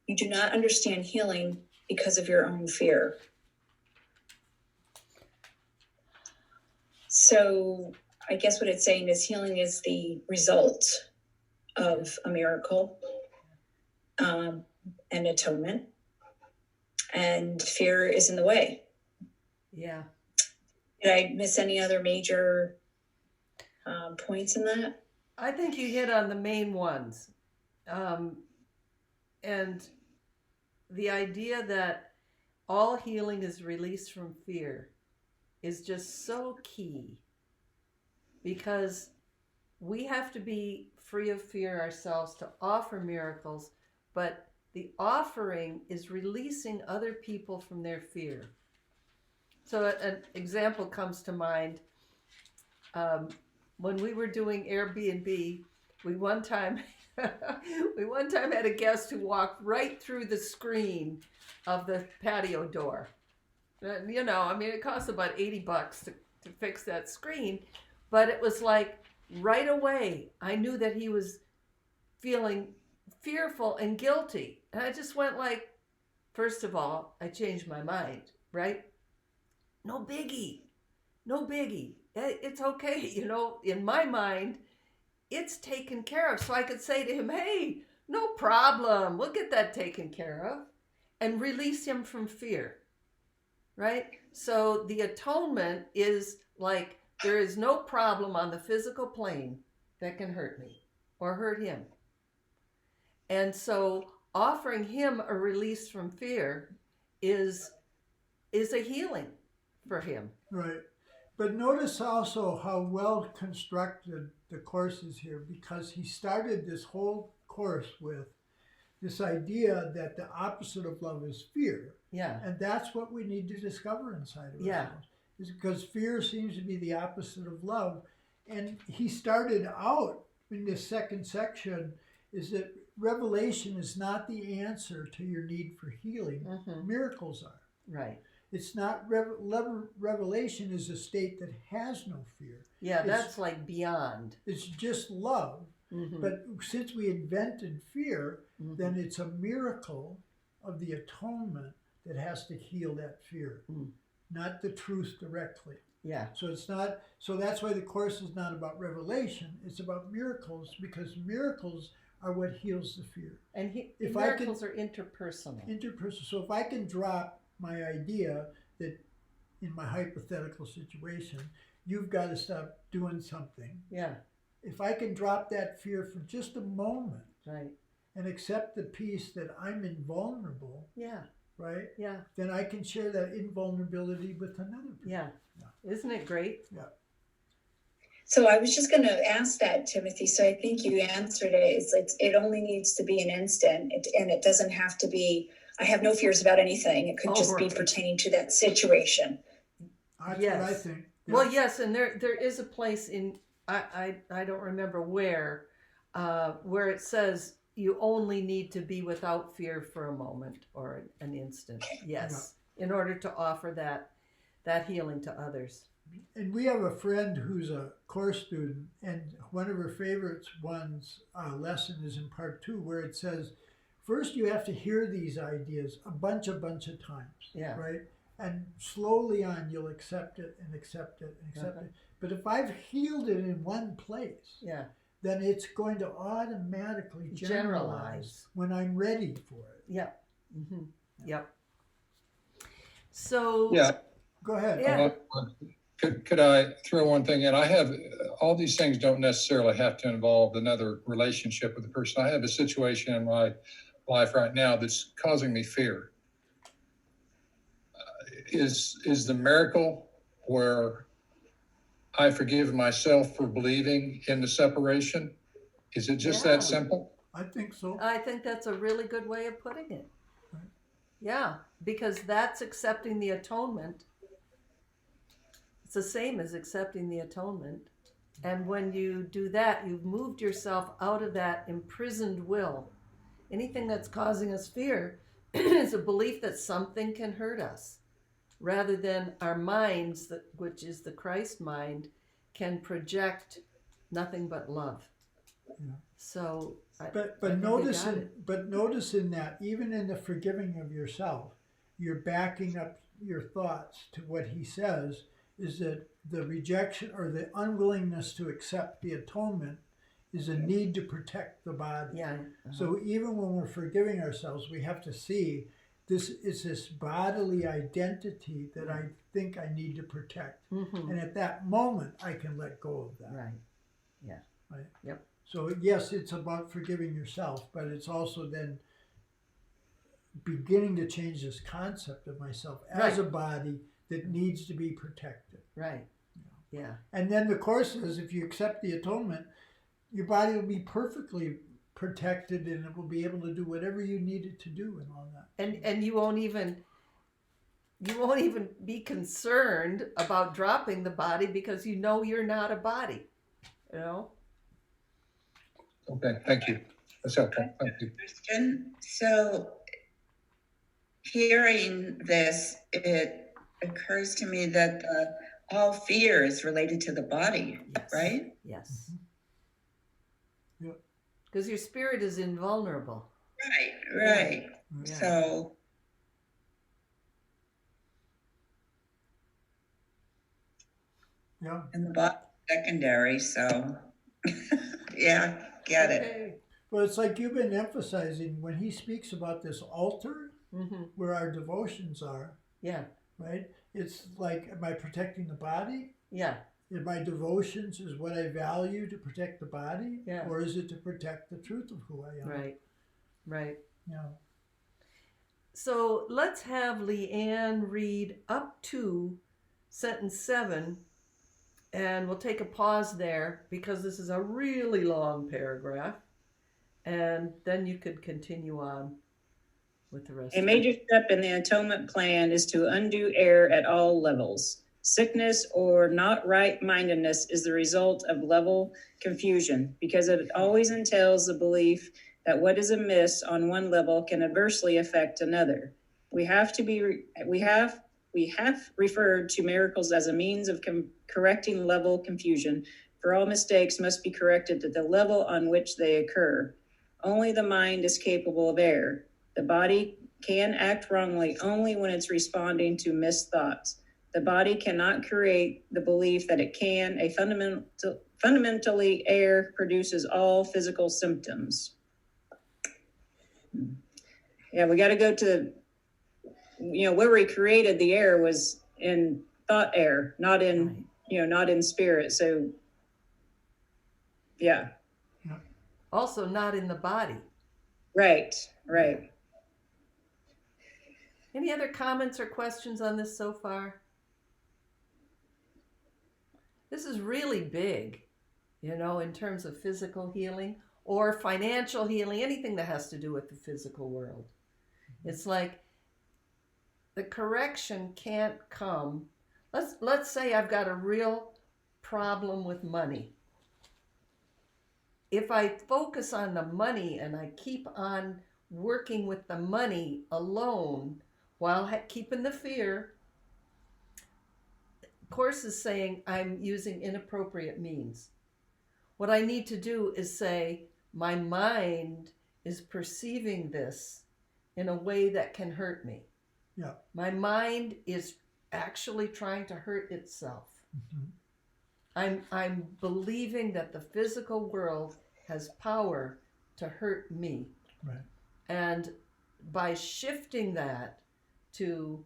You do not understand healing because of your own fear. So I guess what it's saying is healing is the result of a miracle and atonement, and fear is in the way. Yeah. Did I miss any other major points in that? I think you hit on the main ones. And the idea that all healing is released from fear is just so key, because we have to be free of fear ourselves to offer miracles, but the offering is releasing other people from their fear. So an example comes to mind. When we were doing Airbnb, we one time had a guest who walked right through the screen of the patio door. You know, I mean, it costs about $80 to fix that screen, but it was like right away I knew that he was feeling fearful and guilty. And I just went like, first of all, I changed my mind, right? No biggie. No biggie. It's okay. You know, in my mind, it's taken care of. So I could say to him, hey, no problem. We'll get that taken care of, and release him from fear, right? So the atonement is like, there is no problem on the physical plane that can hurt me or hurt him. And so offering him a release from fear is a healing for him. Right. But notice also how well constructed the course is here, because he started this whole course with this idea that the opposite of love is fear. Yeah. And that's what we need to discover inside of Yeah. ourselves. Is because fear seems to be the opposite of love. And he started out in this second section is that revelation is not the answer to your need for healing. Mm-hmm. Miracles are. Right. It's not, revelation is a state that has no fear. Yeah, that's like beyond. It's just love. Mm-hmm. But since we invented fear, Mm-hmm. then it's a miracle of the atonement that has to heal that fear, not the truth directly. Yeah. So it's not. So that's why the course is not about revelation. It's about miracles, because miracles are what heals the fear. And If miracles are interpersonal. Interpersonal. So if I can drop my idea that in my hypothetical situation, you've got to stop doing something. Yeah. If I can drop that fear for just a moment, Right. and accept the peace that I'm invulnerable, Yeah. right? Yeah. Then I can share that invulnerability with another person. Yeah. Isn't it great? Yeah. So I was just going to ask that, Timothy. So I think you answered it. It's like it only needs to be an instant, and it doesn't have to be. I have no fears about anything. It could just be pertaining to that situation. That's Yes. what I think. Yeah. Well, yes, and there is a place in I don't remember where it says you only need to be without fear for a moment or an instant. Yes, in order to offer that healing to others. And we have a friend who's a course student, and one of her favorites lesson is in part 2, where it says, first you have to hear these ideas a bunch of times, Yeah. right? And slowly on, you'll accept it and accept it and accept Okay. it. But if I've healed it in one place, Yeah. then it's going to automatically generalize when I'm ready for it. Yep. Mm-hmm. Yep. So Yeah. Go ahead. Yeah. Could I throw one thing in? I have all these things don't necessarily have to involve another relationship with the person. I have a situation in my life right now that's causing me fear. Is the miracle where I forgive myself for believing in the separation? Is it just Yeah. that simple? I think so. I think that's a really good way of putting it. Right. Yeah, because that's accepting the atonement. It's the same as accepting the atonement. And when you do that, you've moved yourself out of that imprisoned will. Anything that's causing us fear is a belief that something can hurt us, rather than our minds, which is the Christ mind, can project nothing but love. Yeah. So, I But think notice they got in it. but notice in that, even in the forgiving of yourself, you're backing up your thoughts to what he says is that the rejection or the unwillingness to accept the atonement is a need to protect the body. Yeah. So even when we're forgiving ourselves, we have to see this is this bodily identity that I think I need to protect. Mm-hmm. And at that moment, I can let go of that. Right. Yeah. Right. Yep. So yes, it's about forgiving yourself, but it's also then beginning to change this concept of myself as Right. a body that needs to be protected. Right. Yeah. And then the Course says if you accept the atonement, your body will be perfectly protected and it will be able to do whatever you need it to do and all that. And you won't even be concerned about dropping the body because you know you're not a body. You know? Okay, thank you. That's helpful. Thank you. Question. So, hearing this, it occurs to me that all fear is related to the body, Yes. right? Yes. Yeah. Because your spirit is invulnerable. Right. Yeah. So, Yeah. and the body secondary. So, yeah, get it. Okay. But it's like you've been emphasizing when he speaks about this altar Mm-hmm. where our devotions are, Yeah. right? It's like, am I protecting the body? Yeah. In my devotions is what I value to protect the body? Yeah. Or is it to protect the truth of who I am? Right. Right. Yeah. So let's have Leanne read up to sentence 7, and we'll take a pause there because this is a really long paragraph, and then you could continue on with the rest. A of major it. step in the atonement plan is to undo error at all levels. Sickness or not right-mindedness is the result of level confusion because it always entails the belief that what is amiss on one level can adversely affect another. We have referred to miracles as a means of correcting level confusion, for all mistakes must be corrected at the level on which they occur. Only the mind is capable of error. The body can act wrongly only when it's responding to missed thoughts. The body cannot create the belief that it can. A fundamentally error produces all physical symptoms. Yeah, we got to go to, where we created the error was in thought error, not in, Right. Not in spirit. So, yeah. Also not in the body. Right. Any other comments or questions on this so far? This is really big, in terms of physical healing or financial healing, anything that has to do with the physical world. It's like the correction can't come. Let's say I've got a real problem with money. If I focus on the money and I keep on working with the money alone while keeping the fear, Course is saying I'm using inappropriate means. What I need to do is say my mind is perceiving this in a way that can hurt me. Yeah. My mind is actually trying to hurt itself. Mm-hmm. I'm believing that the physical world has power to hurt me. Right. And by shifting that to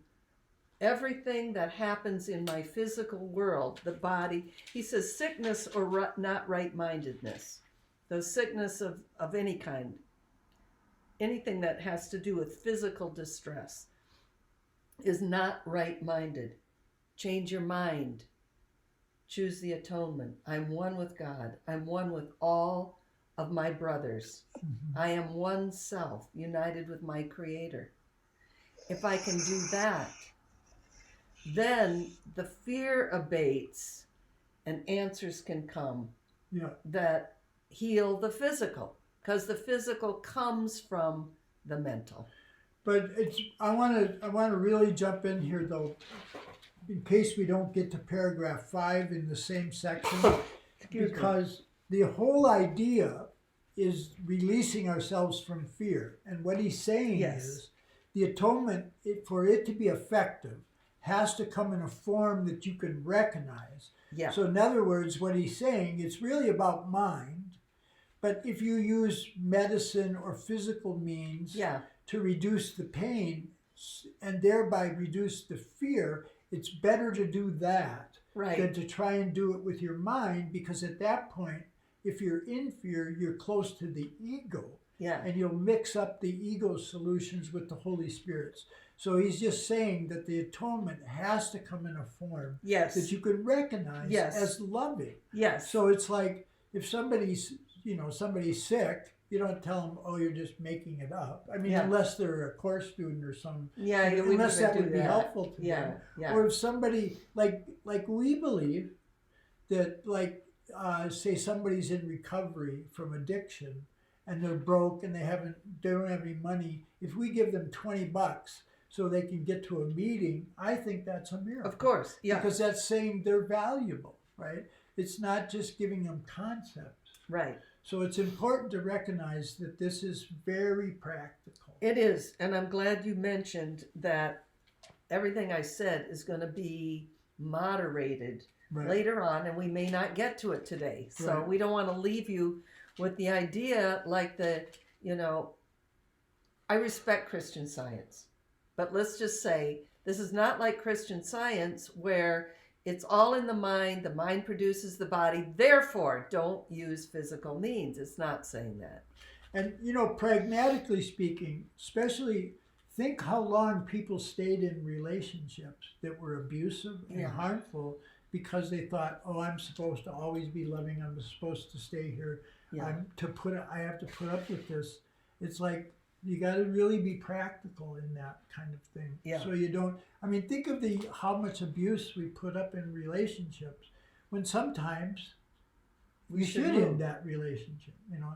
everything that happens in my physical world, the body, he says sickness or not right-mindedness. The sickness of any kind, anything that has to do with physical distress is not right-minded. Change your mind. choose the atonement. I'm one with God. I'm one with all of my brothers. I am one self, united with my Creator. If I can do that, then the fear abates and answers can come Yeah. that heal the physical, because the physical comes from the mental. But I want to really jump in here though, in case we don't get to paragraph 5 in the same section, because the whole idea is releasing ourselves from fear. And what he's saying Yes. is the atonement, for it to be effective, has to come in a form that you can recognize. Yeah. So in other words, what he's saying, it's really about mind. But if you use medicine or physical means Yeah. to reduce the pain and thereby reduce the fear, it's better to do that than Right. to try and do it with your mind, because at that point, if you're in fear, you're close to the ego, Yeah. and you'll mix up the ego solutions with the Holy Spirit's. So he's just saying that the atonement has to come in a form Yes. that you can recognize Yes. as loving. Yes. So it's like if somebody's sick, you don't tell them, oh, you're just making it up. I mean, Yeah. unless they're a course student or something. Yeah. You wouldn't Unless even that do would be helpful to Yeah. them. Yeah. Or if somebody, like we believe that, say somebody's in recovery from addiction and they're broke and they don't have any money. If we give them $20 so they can get to a meeting, I think that's a miracle. Of course. Yeah. Because that's saying they're valuable, right? It's not just giving them concepts. Right. So it's important to recognize that this is very practical. It is. And I'm glad you mentioned that everything I said is going to be moderated Right. later on, and we may not get to it today. So Right. we don't want to leave you with the idea like I respect Christian Science, but let's just say this is not like Christian Science where it's all in the mind produces the body, therefore don't use physical means. It's not saying that. And, pragmatically speaking, especially think how long people stayed in relationships that were abusive and Yeah. harmful because they thought, oh, I'm supposed to always be loving. I'm supposed to stay here. Yeah. I have to put up with this. It's like you got to really be practical in that kind of thing. Yeah. So you don't. I mean, think of how much abuse we put up in relationships when sometimes we should move. end that relationship.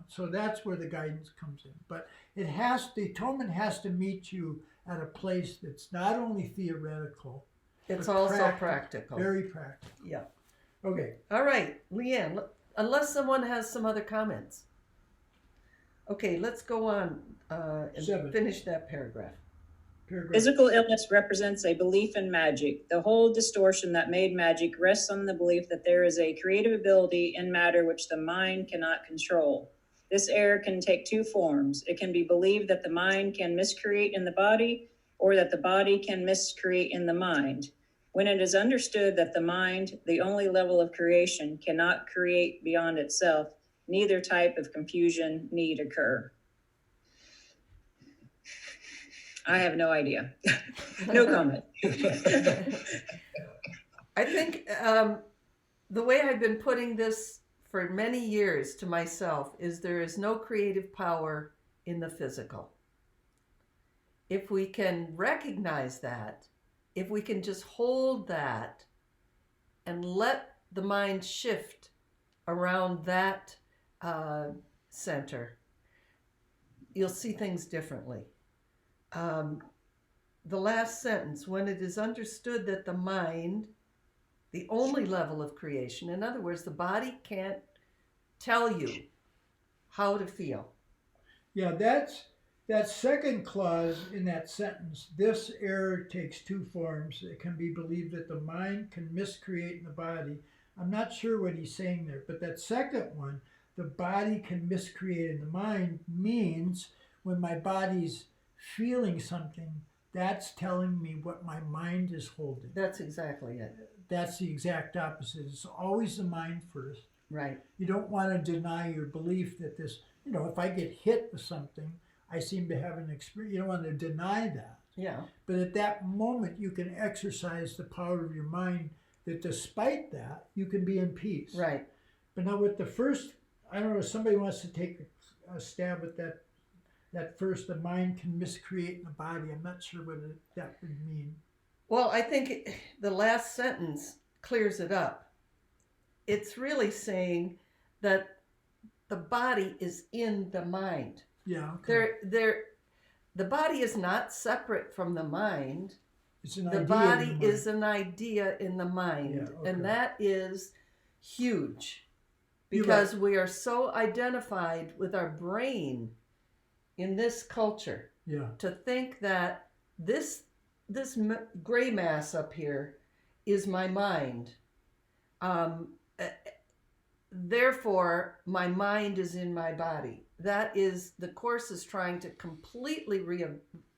So that's where the guidance comes in. But the atonement has to meet you at a place that's not only theoretical. It's but also practical. Very practical. Yeah. Okay. All right, Leanne, unless someone has some other comments. Okay, let's go on and 7. finish that paragraph. Paragraph. Physical illness represents a belief in magic. The whole distortion that made magic rests on the belief that there is a creative ability in matter which the mind cannot control. This error can take two forms. It can be believed that the mind can miscreate in the body, or that the body can miscreate in the mind. When it is understood that the mind, the only level of creation, cannot create beyond itself, neither type of confusion need occur. I have no idea. No comment. I think the way I've been putting this for many years to myself is there is no creative power in the physical. If we can recognize that, if we can just hold that and let the mind shift around that center, you'll see things differently. The last sentence, when it is understood that the mind, the only level of creation, in other words, the body can't tell you how to feel. Yeah, that second clause in that sentence. This error takes two forms. It can be believed that the mind can miscreate in the body. I'm not sure what he's saying there, but that second one, the body can miscreate in the mind, means when my body's feeling something, that's telling me what my mind is holding. That's exactly it. That's the exact opposite. It's always the mind first. Right. You don't want to deny your belief that this, if I get hit with something, I seem to have an experience. You don't want to deny that. Yeah. But at that moment, you can exercise the power of your mind that despite that, you can be in peace. Right. But now with the first, I don't know if somebody wants to take a stab at that first, the mind can miscreate in the body. I'm not sure what that would mean. Well, I think the last sentence clears it up. It's really saying that the body is in the mind. Yeah. Okay. The body is not separate from the mind. It's an The idea body in the mind. is an idea in the mind. Yeah, okay. And that is huge You're because we are so identified with our brain in this culture Yeah. to think that this gray mass up here is my mind. Therefore, my mind is in my body. That is, the Course is trying to completely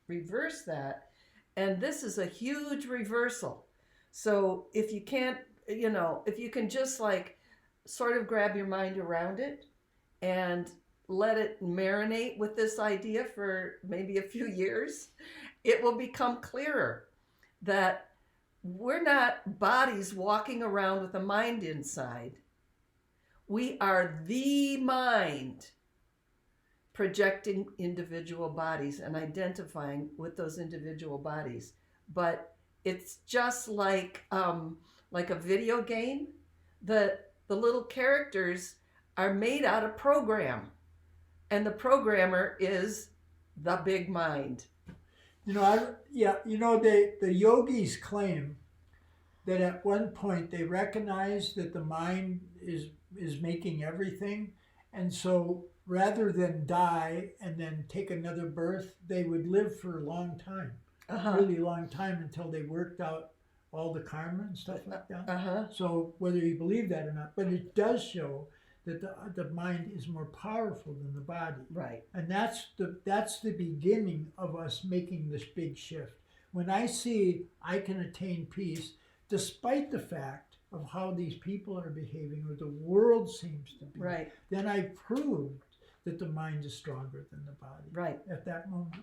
reverse that. And this is a huge reversal. So if you can't, if you can just like sort of grab your mind around it and let it marinate with this idea for maybe a few years, it will become clearer that we're not bodies walking around with a mind inside. We are the mind projecting individual bodies and identifying with those individual bodies. But it's just like a video game. The little characters are made out of program, and the programmer is the big mind. The yogis claim that at one point they recognized that the mind is making everything, and so rather than die and then take another birth, they would live for a long time, really long time, until they worked out all the karma and stuff like that. So whether you believe that or not, but it does show that the mind is more powerful than the body. Right. And that's the beginning of us making this big shift. When I see I can attain peace, despite the fact of how these people are behaving or the world seems to be, Right. then I proved that the mind is stronger than the body. Right. At that moment.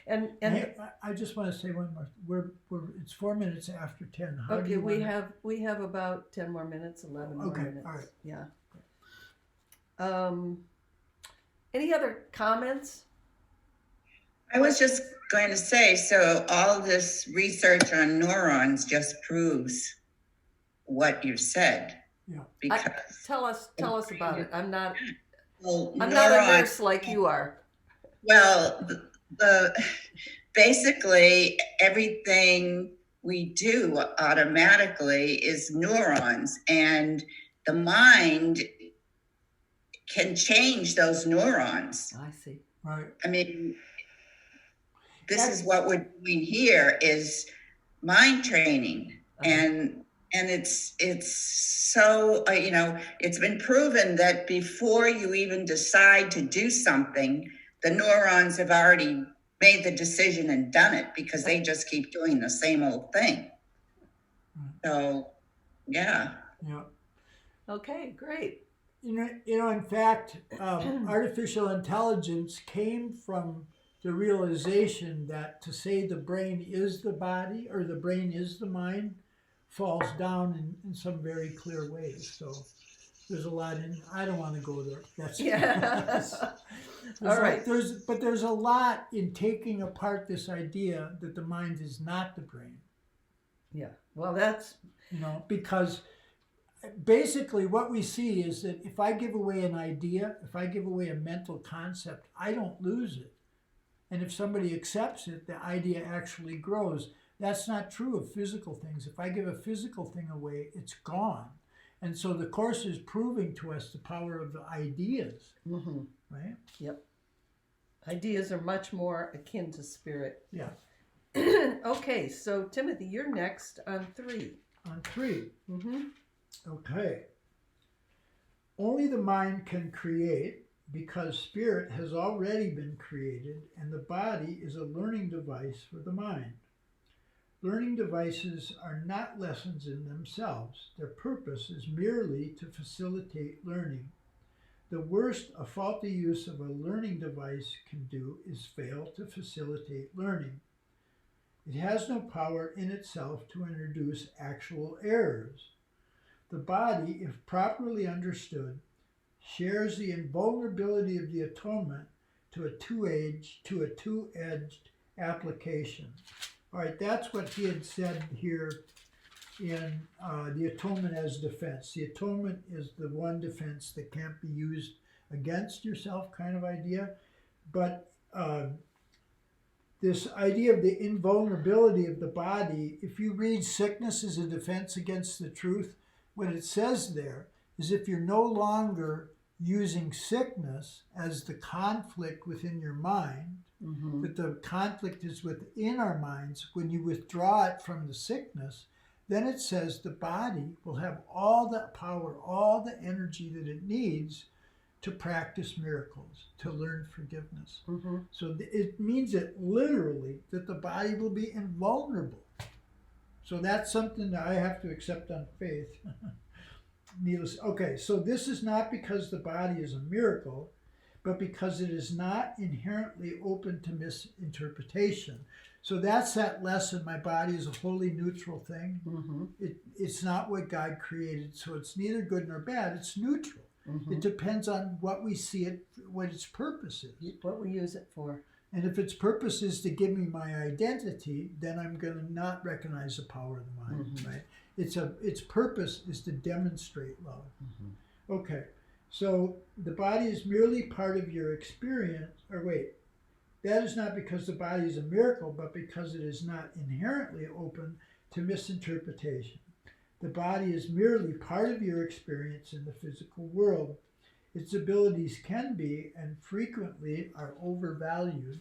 And I just want to say one more. It's 4 minutes after 10. How do okay, you we wanna- have about 10 more minutes, 11 more Okay, minutes. all right. Yeah. Any other comments? I was just going to say, so all this research on neurons just proves what you said. Yeah. Because Tell us about it. I'm not well, a nurse like you are. Well, basically everything we do automatically is neurons, and the mind can change those neurons. I see. Right. I mean, this is what we're doing here is mind training, and it's so it's been proven that before you even decide to do something, the neurons have already made the decision and done it because they just keep doing the same old thing. So, yeah. Yeah. Okay, great. In fact, artificial intelligence came from the realization that to say the brain is the body or the brain is the mind falls down in some very clear ways. So there's a lot in. I don't want to go there. That's All right. There's a lot in taking apart this idea that the mind is not the brain. Yeah. Well, that's because basically what we see is that if I give away an idea, if I give away a mental concept, I don't lose it. And if somebody accepts it, the idea actually grows. That's not true of physical things. If I give a physical thing away, it's gone. And so the Course is proving to us the power of the ideas, right? Yep. Ideas are much more akin to spirit. Yeah. Okay, so Timothy, you're next on 3. On 3. Mm-hmm. Okay. Only the mind can create because spirit has already been created and the body is a learning device for the mind. Learning devices are not lessons in themselves. Their purpose is merely to facilitate learning. The worst a faulty use of a learning device can do is fail to facilitate learning. It has no power in itself to introduce actual errors. The body, if properly understood, shares the invulnerability of the atonement to a two-edged application. All right, that's what he had said here in the atonement as defense. The atonement is the one defense that can't be used against yourself, kind of idea. But this idea of the invulnerability of the body, if you read sickness as a defense against the truth, what it says there is if you're no longer using sickness as the conflict within your mind, that the conflict is within our minds, when you withdraw it from the sickness, then it says the body will have all the power, all the energy that it needs to practice miracles, to learn forgiveness. So it means it literally that the body will be invulnerable. So that's something that I have to accept on faith. Needless. Okay, so this is not because the body is a miracle, but because it is not inherently open to misinterpretation. So that's that lesson. My body is a wholly neutral thing. It's not what God created, so it's neither good nor bad. It's neutral. It depends on what we see it, what its purpose is. What we use it for. And if its purpose is to give me my identity, then I'm going to not recognize the power of the mind, right? Its purpose is to demonstrate love. Okay, so the body is merely part of your experience, that is not because the body is a miracle, but because it is not inherently open to misinterpretation. The body is merely part of your experience in the physical world. Its abilities can be, and frequently are, overvalued.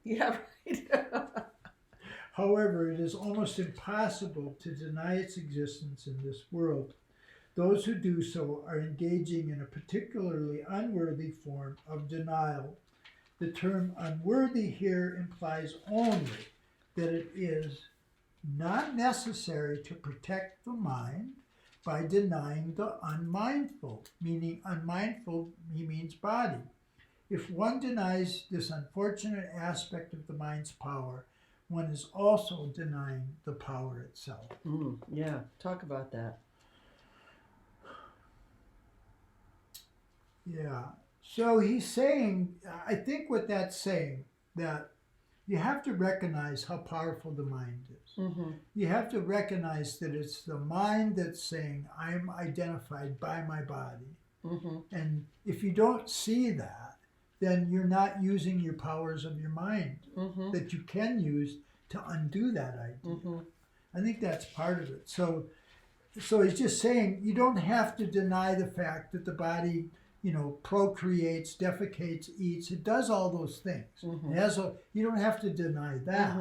Yeah, right. However, it is almost impossible to deny its existence in this world. Those who do so are engaging in a particularly unworthy form of denial. The term unworthy here implies only that it is not necessary to protect the mind by denying the unmindful, meaning unmindful, he means body. If one denies this unfortunate aspect of the mind's power, one is also denying the power itself. Yeah, talk about that. Yeah. So he's saying, I think what that's saying, that you have to recognize how powerful the mind is. You have to recognize that it's the mind that's saying, I'm identified by my body. And if you don't see that, then you're not using your powers of your mind that you can use to undo that idea. I think that's part of it. So he's just saying you don't have to deny the fact that the body, procreates, defecates, eats. It does all those things. You don't have to deny that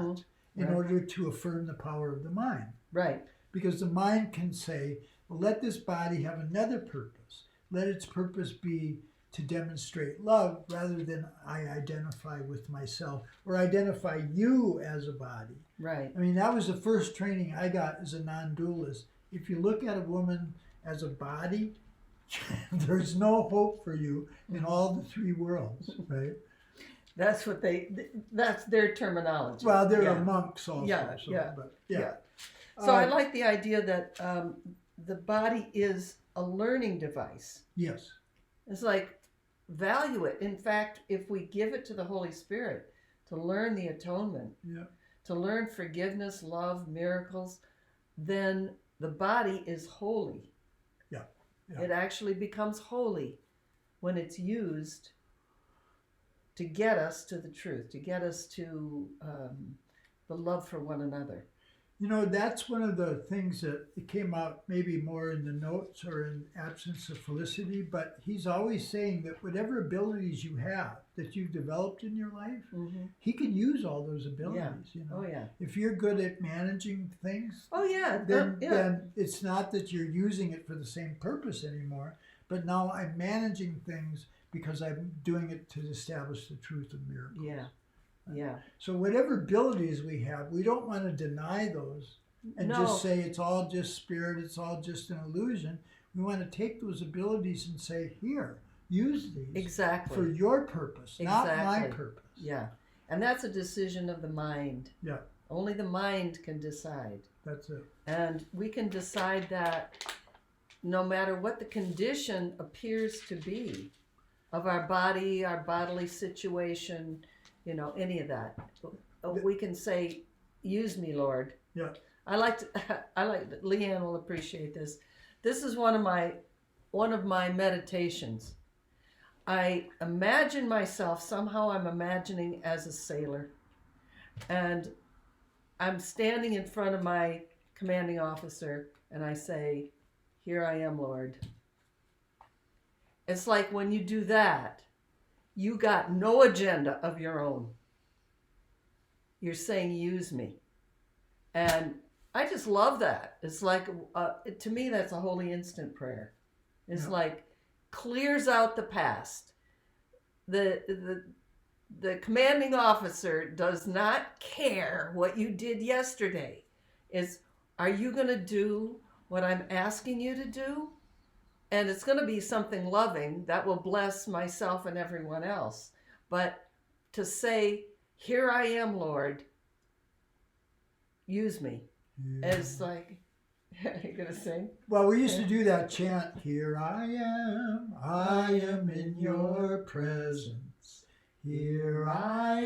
in order to affirm the power of the mind. Right. Because the mind can say, well, let this body have another purpose. Let its purpose be to demonstrate love rather than I identify with myself or identify you as a body. Right. I mean, that was the first training I got as a non-dualist. If you look at a woman as a body, there's no hope for you in all the three worlds, right? That's their terminology. Well, there are monks also. Yeah. So I like the idea that the body is a learning device. Yes. It's like, value it. In fact, if we give it to the Holy Spirit to learn the atonement, to learn forgiveness, love, miracles, then the body is holy. Yeah. It actually becomes holy when it's used to get us to the truth, to get us to the love for one another. That's one of the things that it came out maybe more in the notes or in absence of Felicity, but he's always saying that whatever abilities you have that you've developed in your life, he can use all those abilities. Oh, yeah. If you're good at managing things, then it's not that you're using it for the same purpose anymore, but now I'm managing things because I'm doing it to establish the truth of miracles. Yeah. So whatever abilities we have, we don't want to deny those and just say it's all just spirit, it's all just an illusion. We want to take those abilities and say, here, use these for your purpose, not my purpose. Yeah. And that's a decision of the mind. Yeah. Only the mind can decide. That's it. And we can decide that no matter what the condition appears to be of our body, our bodily situation, you know, any of that, we can say, use me, Lord. Yeah. I like Leanne will appreciate this. This is one of my meditations. I imagine myself, somehow I'm imagining as a sailor, and I'm standing in front of my commanding officer and I say, here I am, Lord. It's like when you do that, you got no agenda of your own. You're saying, use me. And I just love that. It's like, to me, that's a holy instant prayer. It's like, clears out the past. The commanding officer does not care what you did yesterday. Are you going to do what I'm asking you to do? And it's going to be something loving that will bless myself and everyone else. But to say, here I am, Lord, use me. Yeah. It's like, you going to sing? Well, we used to do that chant, here I am in your presence. Here I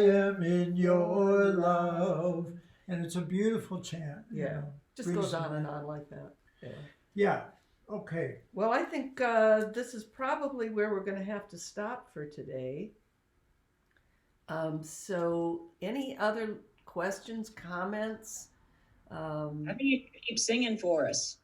am in your love. And it's a beautiful chant. you Yeah. know. Just goes on and on like that. Yeah. Yeah, okay. Well, I think this is probably where we're going to have to stop for today. So, any other questions, comments? How do you keep singing for us?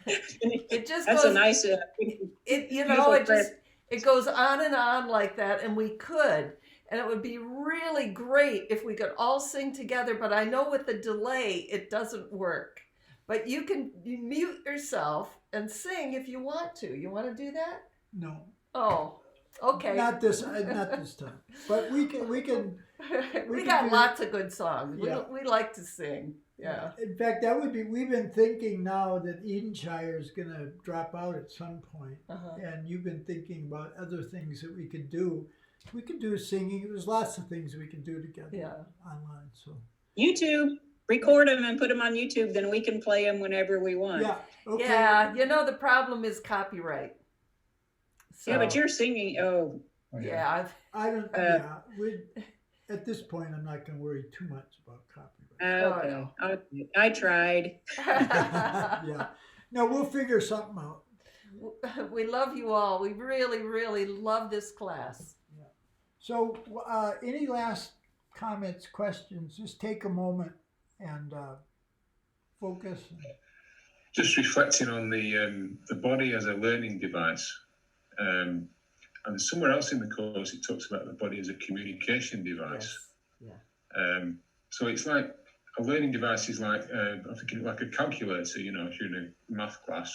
It just That's goes, a nice, it goes on and on like that, and we could. And it would be really great if we could all sing together, but I know with the delay, it doesn't work. But you mute yourself and sing if you want to. You want to do that? No. Oh, okay. Not this time. But we can we can got do- lots of good songs. Yeah. We like to sing. Yeah. In fact, we've been thinking now that Edenshire is going to drop out at some point. Uh-huh. And you've been thinking about other things that we could do. We could do singing. There's lots of things we can do together online. So YouTube, record them and put them on YouTube, then we can play them whenever we want. yeah, okay. Yeah, the problem is copyright. So, Yeah, but you're singing. Oh, yeah. I don't. At this point, I'm not going to worry too much about copyright. okay. I tried. Yeah. No, we'll figure something out. We love you all. We really, really love this class. So, any last comments, questions? Just take a moment and focus. Just reflecting on the body as a learning device. And somewhere else in the course, it talks about the body as a communication device. Yes. Yeah. So it's like a learning device is like, I'm thinking like a calculator, if you're in a math class,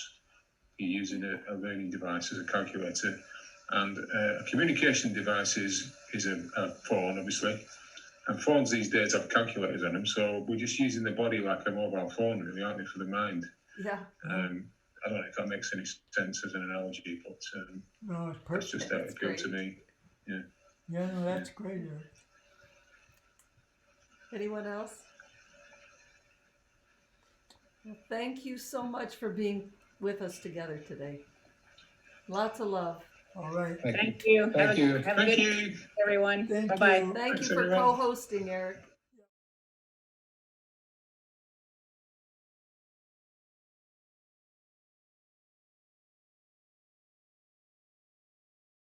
you're using a learning device as a calculator. And a communication device is a phone, obviously. And phones these days have calculators on them, so we're just using the body like a mobile phone, really, aren't we, for the mind? Yeah. I don't know if that makes any sense as an analogy, but No, it's that's perfect. just how it appealed to me. Yeah. Yeah, no, that's great. Anyone else? Well, thank you so much for being with us together today. Lots of love. All right. Thank you. Thank you. Have a good you. everyone. Thank Bye-bye. you. Thank Thanks, you for everyone. co-hosting, Eric.